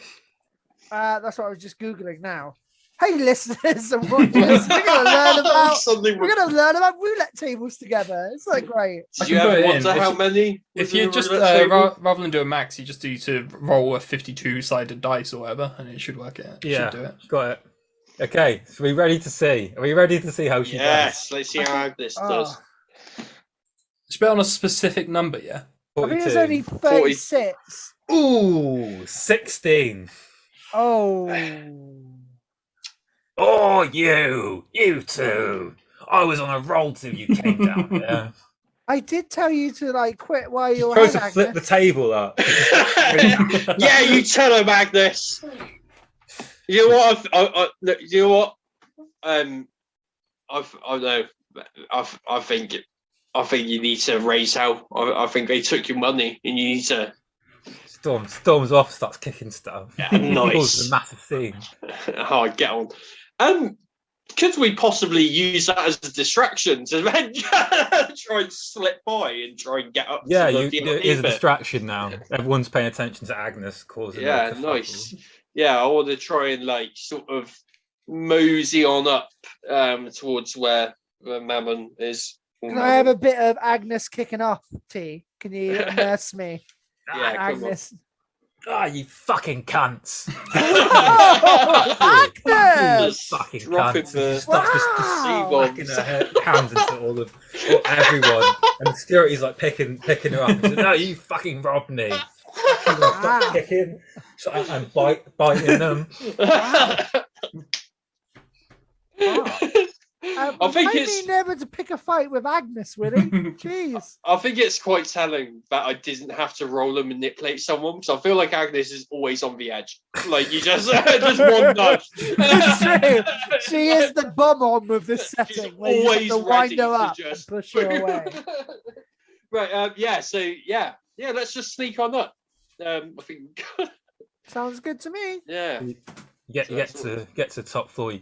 That's what I was just googling now. Hey, listeners and watchers, we're gonna learn about roulette tables together. It's like great. Did you ever wonder how many? If was you in a just roulette table? rather than do a max, you just do to roll a 52-sided dice or whatever, and it should work. It Yeah, should do it. got it. Okay, so we ready to see? Are we ready to see how she Yes, let's see how Agnes does. It's bet on a specific number, yeah? does? I think it's 42. only 36. Ooh, 16. Oh. Oh, you two. I was on a roll till you came down here. I did tell you to like quit while She you're tries ahead, to flip the Agnes. table up. Yeah, you tell him, Agnes. You know what? You know what? I think you need to raise hell. I think they took your money, and you need to. Storms off, starts kicking stuff. Yeah, Causes nice. a massive scene. Oh, get on. Could we possibly use that as a distraction to then try and slip by and try and get up? Yeah, to it is a distraction now. Everyone's paying attention to Agnes causing. Yeah, nice. Yeah, I want to try and like sort of mosey on up towards where Mammon is. Can I have a bit of Agnes kicking off, T? Can you immerse me? Yeah, Agnes. Ah, you fucking cunts! Oh, Agnes! Fucking Dropping cunts! the Wow. Whacking her hands into everyone, and security's like picking her up. And says, no, you fucking robbed me. Stop kicking, and biting them. I think it's never to pick a fight with Agnes, Willie. Jeez. I think it's quite telling that I didn't have to roll and manipulate someone, because I feel like Agnes is always on the edge. Like you just one nudge. It's true. She is the bum on with this setting. Where you always have to wind ready her to up just and push her away. Right. Yeah. So yeah. Let's just sneak on up. I think. Sounds good to me. Yeah. Get to top floor,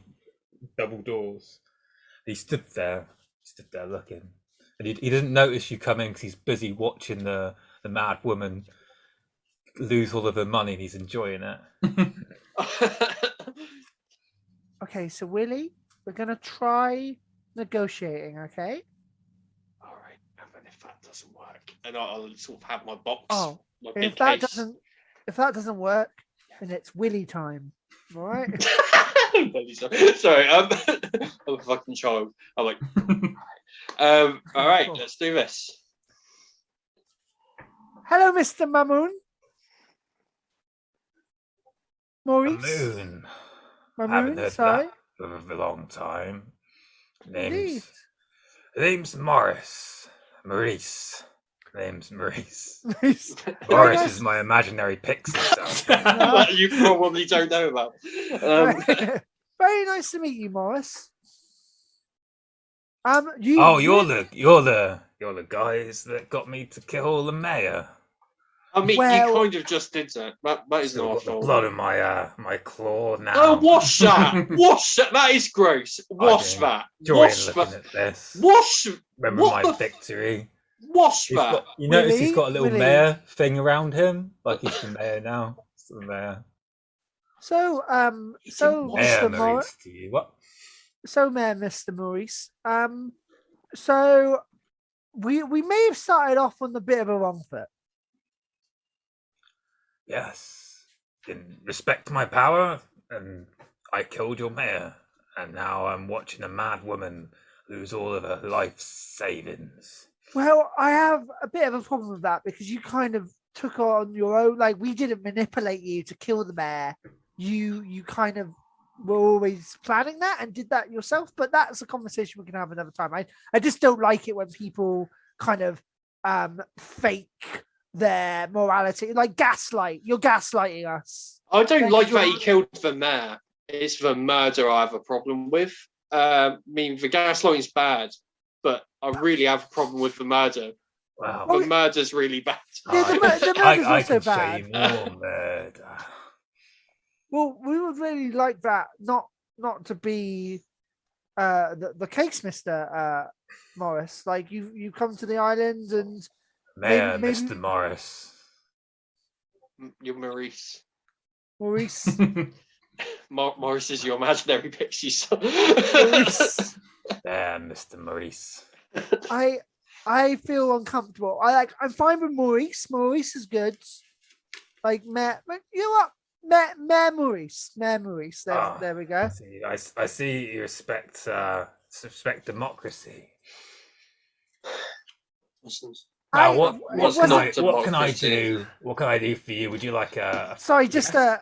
double doors. He stood there looking, and he doesn't notice you come in because he's busy watching the mad woman lose all of her money, and he's enjoying it. Okay, so Willie, we're gonna try negotiating. Okay. All right. And then if that doesn't work, and I'll sort of have my box. Oh, my big if that case. doesn't work, then it's Willie time. All right. Sorry, I'm a fucking child. I'm like, all right, let's do this. Hello, Mr. Mamoon. Maurice. Mamoon. I haven't heard Sorry. that for a long time. Indeed. Name's Morris. Maurice. Name's Maurice. Maurice Morris is my imaginary pixie self. That you probably don't know about. Very nice to meet you, Morris. You're the guys that got me to kill the mayor. I mean, you kind of just did that. That is Still not got the fault. blood in my claw now. Oh, wash that! Wash that! That is gross. Wash that. Wash Looking that. at this. Wash. Remember what my the victory. Wash that. You notice Willie? he's got a little Willie? mayor thing around him, like he's the mayor now. He's the mayor. So, Mayor Mr. Morris. Maurice to you. What? So, Mayor, Mr. Maurice. So we may have started off on a bit of a wrong foot. Yes. In respect to my power, and I killed your mayor, and now I'm watching a mad woman lose all of her life savings. Well, I have a bit of a problem with that because you kind of took on your own. Like, we didn't manipulate you to kill the mayor. You kind of were always planning that and did that yourself. But that's a conversation we can have another time. I just don't like it when people kind of fake their morality, like gaslight. You're gaslighting us. I don't like that he killed the mayor. It's the murder I have a problem with. I mean, the gaslighting's bad, but I really have a problem with the murder. Wow. The murder's really bad. Yeah, the murder's I also can show bad. you more murder. Well, we would really like that not to be the case, Mr. Morris. Like you come to the island and Mayor, maybe- Mr. Morris. You're Maurice. Maurice. Maurice is your imaginary pixie son. Maurice. There, Mr. Maurice. I feel uncomfortable. I'm fine with Maurice. Maurice is good. Like Matt, but you know what? Memories. There we go. I see you respect democracy. Now, what What's can not what can I democracy? do? What can I do for you? Would you like a? Sorry, just a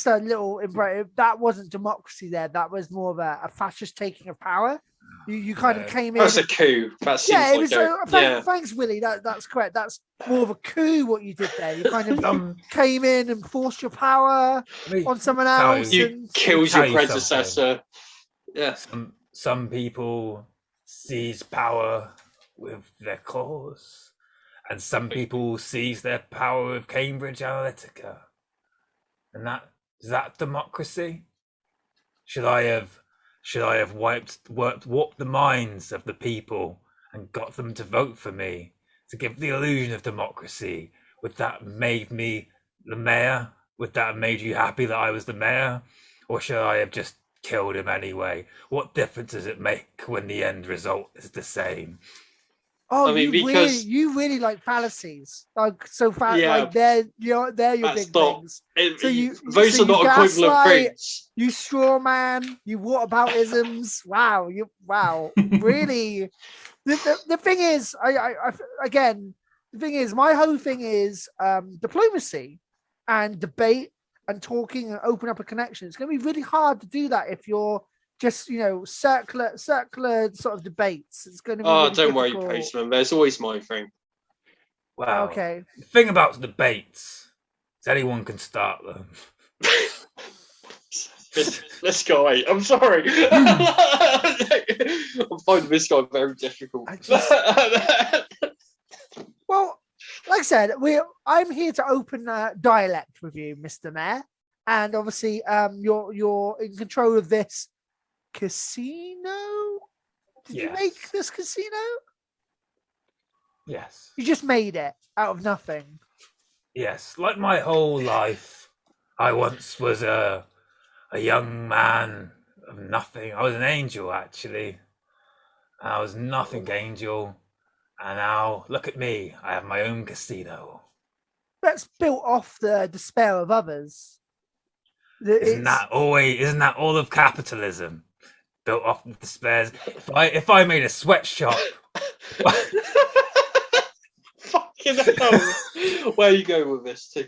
little imperative. That wasn't democracy there. That was more of a fascist taking of power. You kind of came in. That's a coup. That seems Yeah, it was. yeah. Thanks, Willie. That's correct. That's more of a coup. What you did there. You kind of came in and forced your power on someone else. You killed your predecessor. Yeah. Some people seize power with their claws, and some people seize their power with Cambridge Analytica. And is that democracy? Should I have warped the minds of the people and got them to vote for me to give the illusion of democracy? Would that made me the mayor? Would that have made you happy that I was the mayor? Or should I have just killed him anyway? What difference does it make when the end result is the same? Oh, I mean, you really like fallacies. Like Yeah, like they're your that's big not- things. Those are not equivalent gaslight, things. You straw man, you whataboutisms. Wow, really. The thing is, the thing is, my whole thing is diplomacy and debate and talking and open up a connection. It's going to be really hard to do that if you're just circular sort of debates. It's going to be. Really Don't difficult. worry, Postman. There's always my thing. Well, Okay. The thing about debates is anyone can start them. This guy, I'm sorry. I'm finding this guy very difficult. Well, like I said, I'm here to open dialect with you, Mr. Mayor, and obviously, you're in control of this casino. Did you make this casino? Yes. You just made it out of nothing. Yes, like my whole life, I once was a young man of nothing. I was an angel, actually. I was nothing angel, and now look at me. I have my own casino. That's built off the despair of others. Isn't that all of capitalism? Built off the despairs. If I made a sweatshop. Fucking hell. Where you go with this too?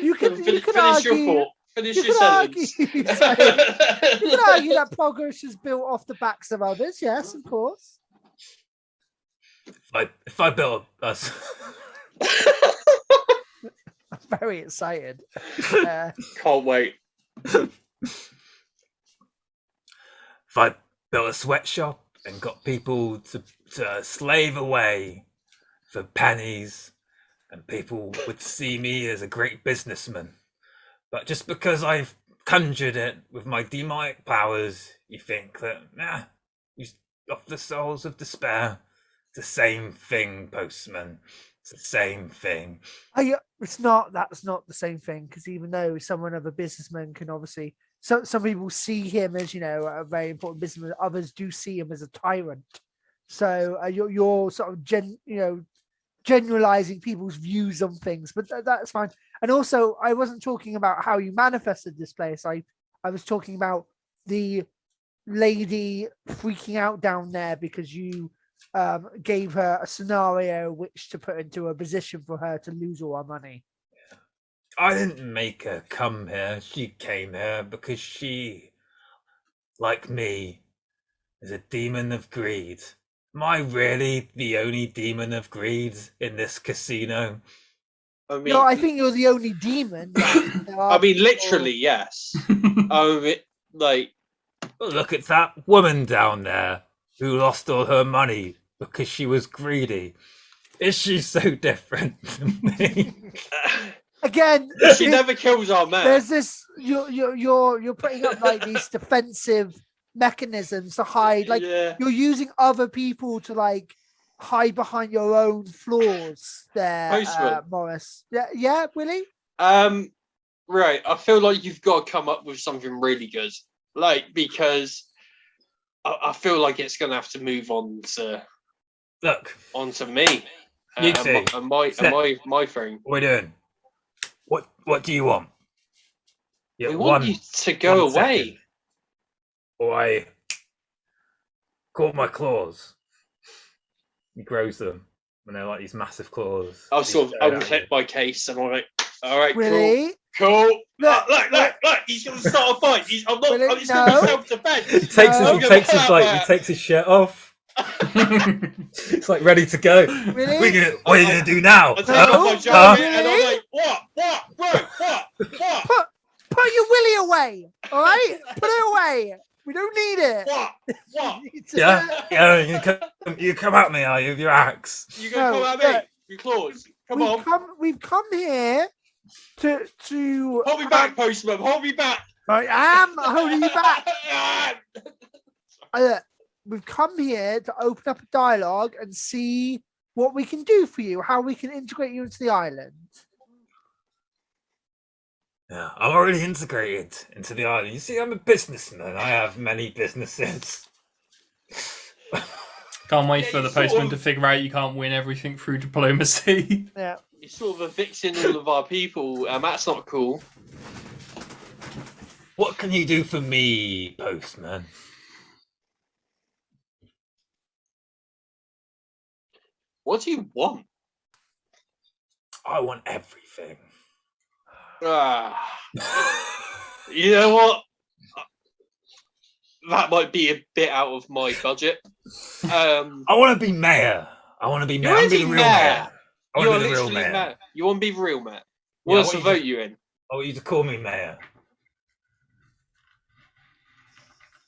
You can finish argue, your thought. Finish you your can argue, sentence. you can argue that progress is built off the backs of others. Yes, of course. If I built a I'm very excited. Can't wait. if I built a sweatshop and got people to slave away for pennies, and people would see me as a great businessman. But just because I've conjured it with my demonic powers, you think that, you off the souls of despair. It's the same thing, Postman. It's the same thing. That's not the same thing, because even though someone of a businessman can obviously, some people see him as a very important businessman, others do see him as a tyrant. So you're sort of generalizing people's views on things, but that's fine. And also, I wasn't talking about how you manifested this place. I was talking about the lady freaking out down there because you gave her a scenario which to put into a position for her to lose all her money. I didn't make her come here. She came here because she, like me, is a demon of greed. Am I really the only demon of greed in this casino? I mean, I think you're the only demon. I mean, literally, yes. Look at that woman down there who lost all her money because she was greedy. Is she so different from me? Again, she never kills our man. There's this. You're putting up like these defensive mechanisms to hide. Like you're using other people to like hide behind your own flaws. There, Morris. Yeah, Willie. Right. I feel like you've got to come up with something really good. Because I feel like it's going to have to move on to me. You two, my thing. what are we doing? What do you want? Yeah, We want you to go one away. second. Or I caught my claws. He grows them when they're like these massive claws. I'll sort of unclip my case and I'm like, all right, Willie, cool. Look, Look, he's going to start a fight. I'm not, Willie, I'm just going to no. self-defense. He takes No. he takes his shirt off. It's like ready to go. Willie, What are you gonna do now? I take off my No, jacket no, and I'm Willie. like, what, bro, what, put your Willie away. All right, put it away. We don't need it. what? Yeah. You come at me, are you, with your axe? You going to No, come at me? look. Your claws. Come on. We've come here to Hold me back, postman. Hold me back. I am holding you back. We've come here to open up a dialogue and see what we can do for you, how we can integrate you into the island. Yeah, I'm already integrated into the island. You see, I'm a businessman. I have many businesses. Can't wait Yeah, for you the sort postman of- to figure out you can't win everything through diplomacy. Yeah. You're sort of evicting all of our people. That's not cool. What can you do for me, postman? What do you want? I want everything. You know what? That might be a bit out of my budget. I want to be mayor. I want to be mayor. You I wanna want to be be the real mayor? mayor. I want You're to be the real literally mayor. mad. You want to be the real man? Yeah, What else I to want you vote you in? I want you to call me mayor.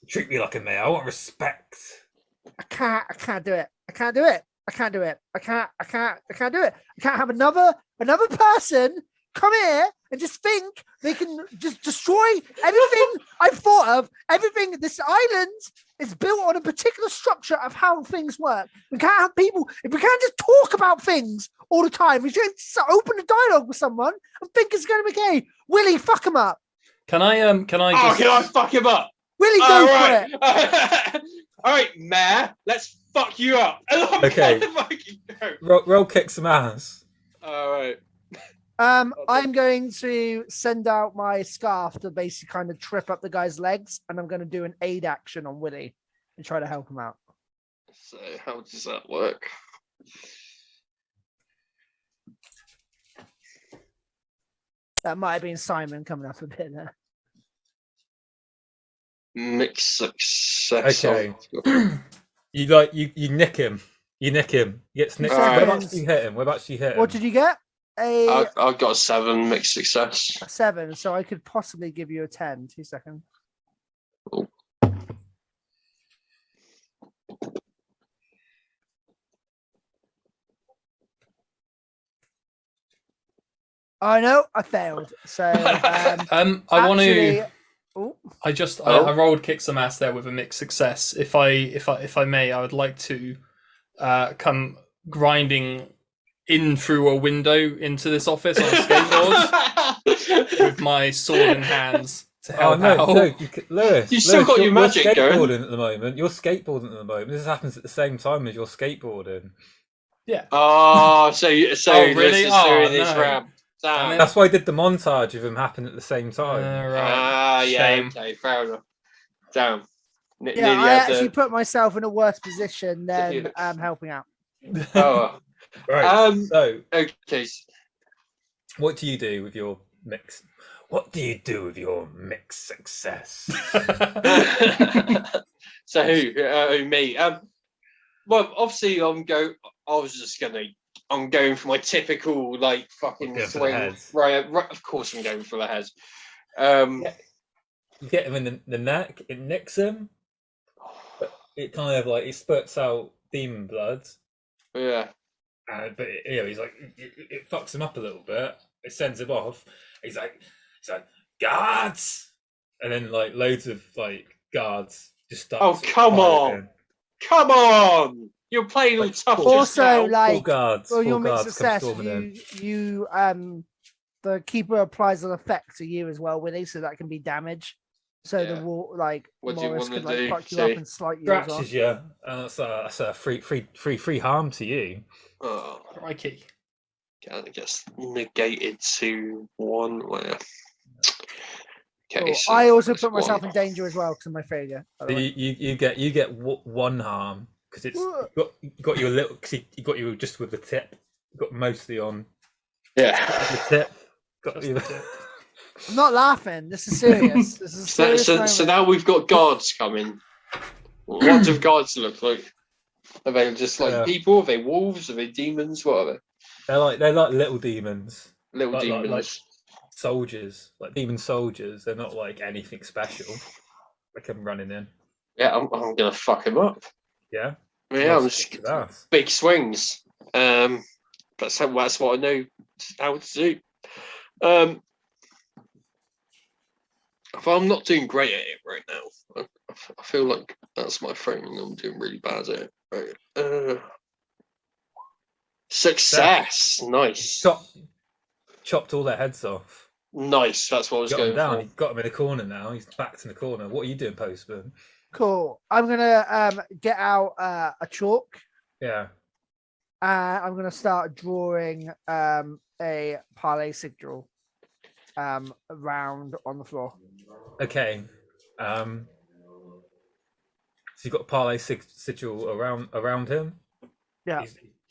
Treat me like a mayor. I want respect. I can't do it. I can't do it. I can't do it. I can't do it. I can't have another person come here and just think they can just destroy everything I've thought of. Everything. This island is built on a particular structure of how things work. We can't have people. If we can't just talk about things all the time, we should open a dialogue with someone and think it's going to be okay. Willie, fuck him up. Can I Can I fuck him up? Willie, go All for right. it. All right, mayor. Let's fuck you up. Okay. Go. Roll kick some ass. All right. I'm going to send out my scarf to basically kind of trip up the guy's legs, and I'm going to do an aid action on Willie and try to help him out. So how does that work? That might have been Simon coming up a bit there. Mixed success. Okay. You nick him. You nick him. He gets nicked. Alright. Whereabouts do you hit him? Whereabouts do you hit him? What did you get? I got a 7 mixed success. A 7, so I could possibly give you a 10. 2 seconds. Oh. I know I failed. So I want actually- to. Oh, I rolled kick some ass there with a mixed success. If I may, I would like to come grinding in through a window into this office on a skateboard with my sword in hands to help out. Lewis. You still got your magic you're going. skateboarding at the moment. You're skateboarding at the moment. This happens at the same time as you're skateboarding. Yeah. Oh, so really? this is doing this no. round. Damn it. That's why I did the montage of them happen at the same time. Right. Yeah, Shame. okay, fair enough. Damn. yeah, I actually put myself in a worse position than helping out. Oh, Right. So, okay. what do you do with your mix? What do you do with your mixed success? So me. Well, obviously, I'm going for my typical like fucking Go for the swing. heads. Right, of course, I'm going for the head. You get him in the neck. It nicks him. But it kind of like it spurts out demon blood. Yeah. But he's like it fucks him up a little bit. It sends him off. He's like guards, and then like loads of like guards just start. Oh, come on. Come on! You're playing all Like, tough. four- just Also, now. like, Four guards. well, Four your mixed guards come success, storming in. you the keeper applies an effect to you as well, Willie, so that can be damage. So Yeah. the wall, like What do you Morris wanna could like do, fuck you up T? and slight you as well. Scratches you. That's a free harm to you. Oh, Crikey. I guess negated to 1. Where? Okay, Cool. so I also that's put myself 1. in danger as well because of my failure. By the So way. you get 1 harm because it's got you a little. Cause he got you just with the tip. Got mostly on Yeah. the tip. Got Just you. the tip. I'm not laughing. This is serious. This is a serious So moment. now we've got guards coming. What do guards look like? Are they just like Yeah. people? Are they wolves? Are they demons? What are they? They're like little demons, Little like demons. soldiers, like demon soldiers. They're not like anything special. They come running in. Yeah, I'm gonna fuck him up. Yeah. Yeah, Well, I'm stick just to that. big swings. That's what I know how to do. If I'm not doing great at it right now, I feel like that's my phone and I'm doing really bad at it. Right. Success. Nice. Chopped all their heads off. Nice. That's what I was Got him going down. for. He got him in a corner now. He's backed in the corner. What are you doing, Postman? Cool. I'm gonna get out a chalk. Yeah. I'm gonna start drawing a parlay sigil around on the floor. Okay. So you've got a parlay sigil around him. Yeah.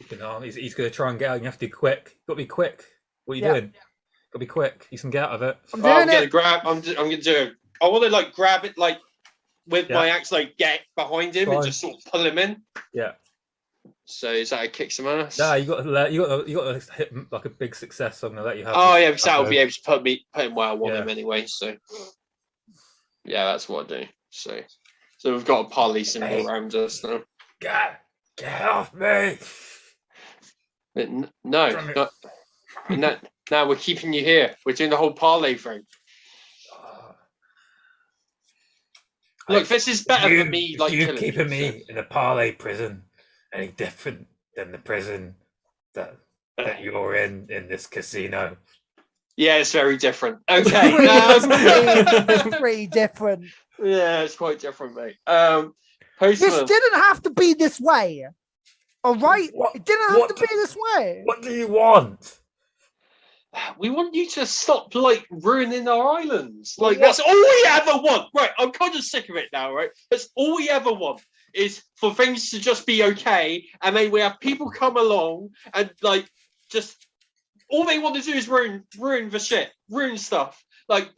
He's going to try and get out. You have to be quick. Got to be quick. What are you Yeah. doing? Got to be quick. You can get out of it. I'm I'm doing gonna it. grab. I'm gonna do it. I want to like grab it like with Yeah. my axe, like get behind him and Fine. just sort of pull him in. Yeah. So is that a kick some ass? Nah, you got to hit like a big success. So I'm going to let you have. Oh this. yeah, because that'll be able to put him where I want Yeah. him anyway. So yeah, that's what I do. So we've got a parley symbol Hey. around us now. Get off me! But no, now we're keeping you here. We're doing the whole parlay thing. Look, this is better than me. Like you killing keeping you, me in a parlay prison any different than the prison that you're in this casino? Yeah, it's very different. Okay, It's pretty different. yeah, it's quite different, mate. This Postman. didn't have to be this way. All right, What- it didn't have what to be this way. What do you want? We want you to stop like ruining our islands. Like What? that's all we ever want. Right, I'm kind of sick of it now, right? That's all we ever want is for things to just be okay, and then we have people come along and like just all they want to do is ruin the shit, ruin stuff. Like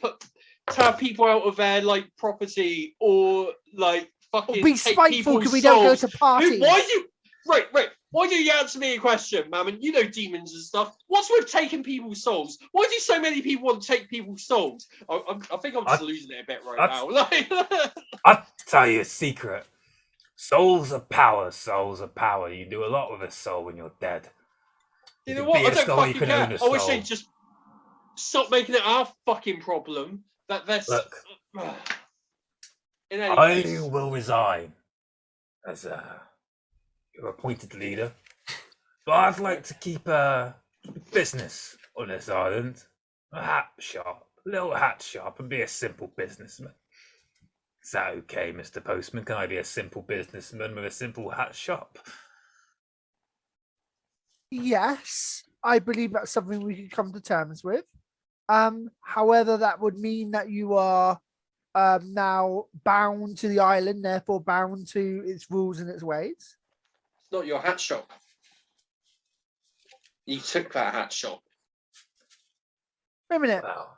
tear people out of their like property or like fucking Or be take spiteful people's because we don't go souls. to parties. Why do you right? Why do you answer me a question, Mammon? You know demons and stuff. What's with taking people's souls? Why do so many people want to take people's souls? I think I'm just losing it a bit right now. Like, I'll tell you a secret. Souls are power. Souls are power. You do a lot with a soul when you're dead. you know can what? be I a don't soul, you fucking can care. own a I wish soul. they'd just stop making it our fucking problem. That there's. Look, In any I case, will resign as your appointed leader, but I'd like to keep a business on this island, a little hat shop, and be a simple businessman. Is that okay, Mr. Postman? Can I be a simple businessman with a simple hat shop? Yes, I believe that's something we can come to terms with. However, that would mean that you are now bound to the island, therefore bound to its rules and its ways. it's not your hat shop. You took that hat shop. Wait a minute. Wow.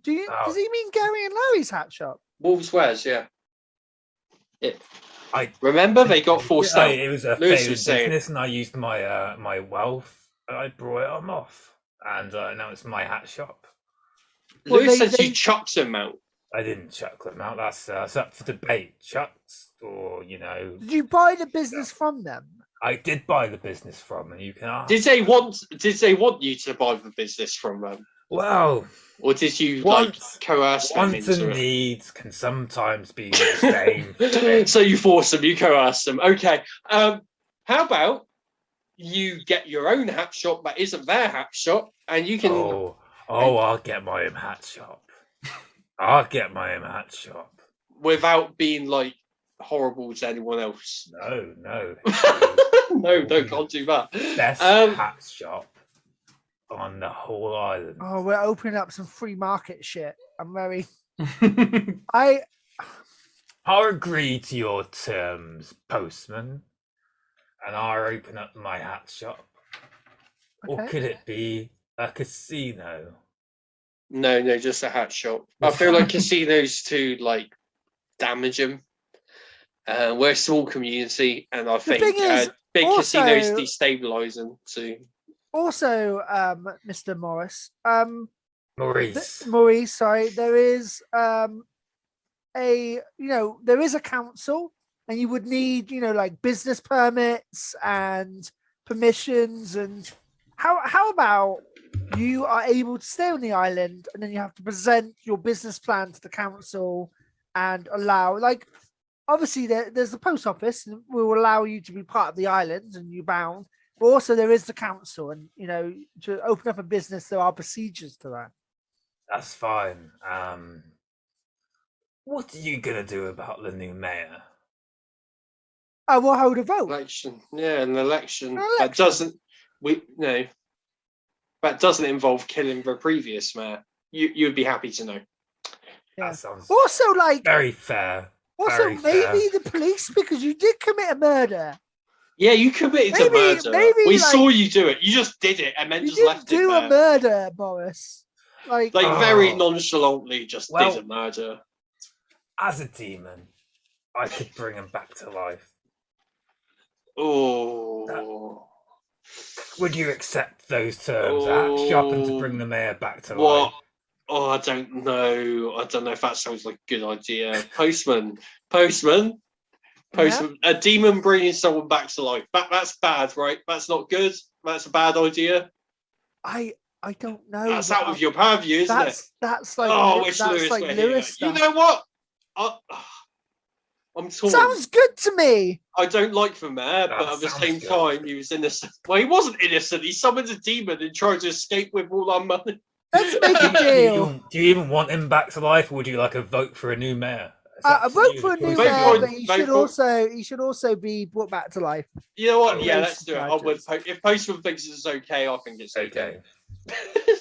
Does he mean Gary and Larry's hat shop? Wolves Wares, yeah. I Remember, they got forced out. It was a Lewis failing was saying- business, and I used my my wealth, and I brought it off, and now it's my hat shop. Well, Lewis they- says you chucked them out. I didn't chuck them out. That's up for debate. Chucked, or Did you buy the business from them? I did buy the business from, and you can ask. Did they want you to buy the business from them, Well, or did you Wants- like coerce them wants into and it? needs can sometimes be the same. So you force them, you coerce them. Okay. How about you get your own hat shop that isn't their hat shop, and you can. Oh, I'll get my own hat shop. I'll get my own hat shop. without being like horrible to anyone else. No. No, can't do that. Best hat shop on the whole island. Oh, we're opening up some free market shit. I'm very. I. I'll agree to your terms, postman, and I'll open up my hat shop. Or Okay. could it be a casino? No, just a hat shop. I feel like casinos to like damage them. We're a small community, and I think thing is, big also- casinos destabilise them too. Also, Mr. Morris, Maurice. Maurice, sorry, there is there is a council, and you would need like business permits and permissions. And how about you are able to stay on the island, and then you have to present your business plan to the council and allow, like, obviously there's the post office and will allow you to be part of the island and you're bound. But also there is the council, and to open up a business, there are procedures to that. That's fine. What are you gonna do about the new mayor? I will hold a vote. Election, yeah, an election. An That doesn't involve killing the previous mayor. You'd be happy to know. Yeah. That sounds Also, like, very fair. also very maybe fair. the police, because you did commit a murder. Yeah, you committed Maybe- a murder. maybe, We like- saw you do it. You just did it and then You just didn't left do it a there. murder, Morris. Like, Very Oh. nonchalantly just Well- did a murder. As a demon, I could bring him back to life. Oh. Would you accept those terms? A hat shop and to bring the mayor back to What? life. Oh, I don't know. I don't know if that sounds like a good idea. Postman. A demon bringing someone back to life. That's bad, right? That's not good. That's a bad idea. I don't know. That's but out of your purview, isn't it? That's like Oh, wish that's Lewis like were Lewis here. You stuff. know what? I'm torn. Sounds good to me. I don't like the mayor, That but at the sounds same good. time, he was innocent. Well, he wasn't innocent. He summoned a demon and tried to escape with all our money. Let's make a Do deal. you even want him back to life, or would you like a vote for a new mayor? It's I up to vote you. for a The new choice is mayor, yours. but he Vote should also be brought back to life. You know what? Oh, Yeah, race let's do it. charges. If Postman thinks it's okay, I think it's okay. Okay.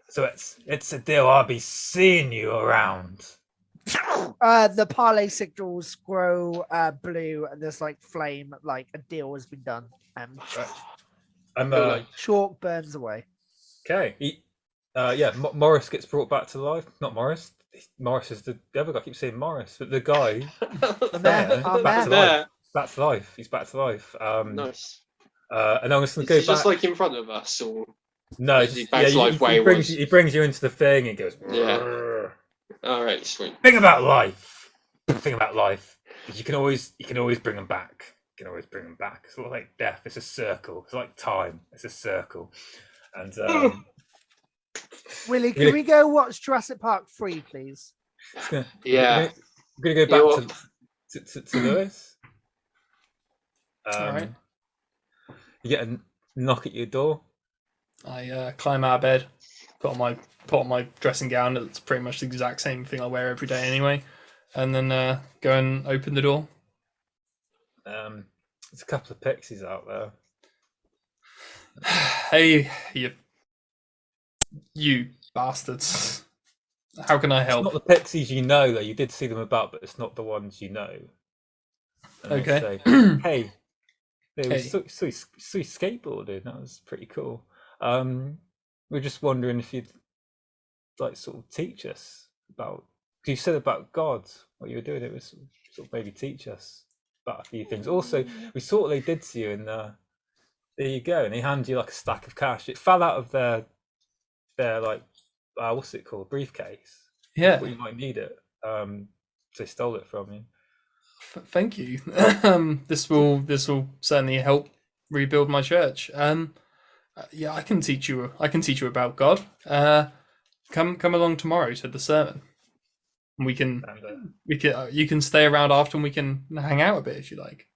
So it's a deal. I'll be seeing you around. The parlay signals grow blue, and there's like flame, like a deal has been done. And I'm Feel like- chalk burns away. okay. Morris gets brought back to life. Not Morris. Morris is the other guy. I keep saying Morris, but the guy The mayor, our back to mayor. life. Back to life. He's back to life. Nice. And I'm just gonna Is go he back. just like in front of us, or No, is he back to life where he was? he brings you into the thing and goes. Yeah. "Rrrr." all right, sweet. Thing about life. Is you can always bring them back. You can always bring them back. It's sort of like death. It's a circle. It's like time. It's a circle. And Willie, can Really- we go watch Jurassic Park 3, please? Yeah. I'm gonna go You back to Lewis. Alright. You get a knock at your door. I climb out of bed, put on my dressing gown. It's pretty much the exact same thing I wear every day anyway, and then go and open the door. There's a couple of pixies out there. Hey, you bastards! How can I It's help? not the pixies you know, though. You did see them about, but it's not the ones you know. And they Okay. say, hey, they were Hey. so skateboarding. That was pretty cool. We're just wondering if you'd like sort of teach us about. You said about God, what you were doing. It was sort of maybe teach us about a few things. Also, we saw what they did to you, and there you go. And they hand you like a stack of cash. It fell out of their like what's it called, briefcase. Yeah, Thought you might need it. So they stole it from you. thank you. This will certainly help rebuild my church. Yeah, I can teach you about God. Come along tomorrow to the sermon. We can And you can stay around after, and we can hang out a bit if you like.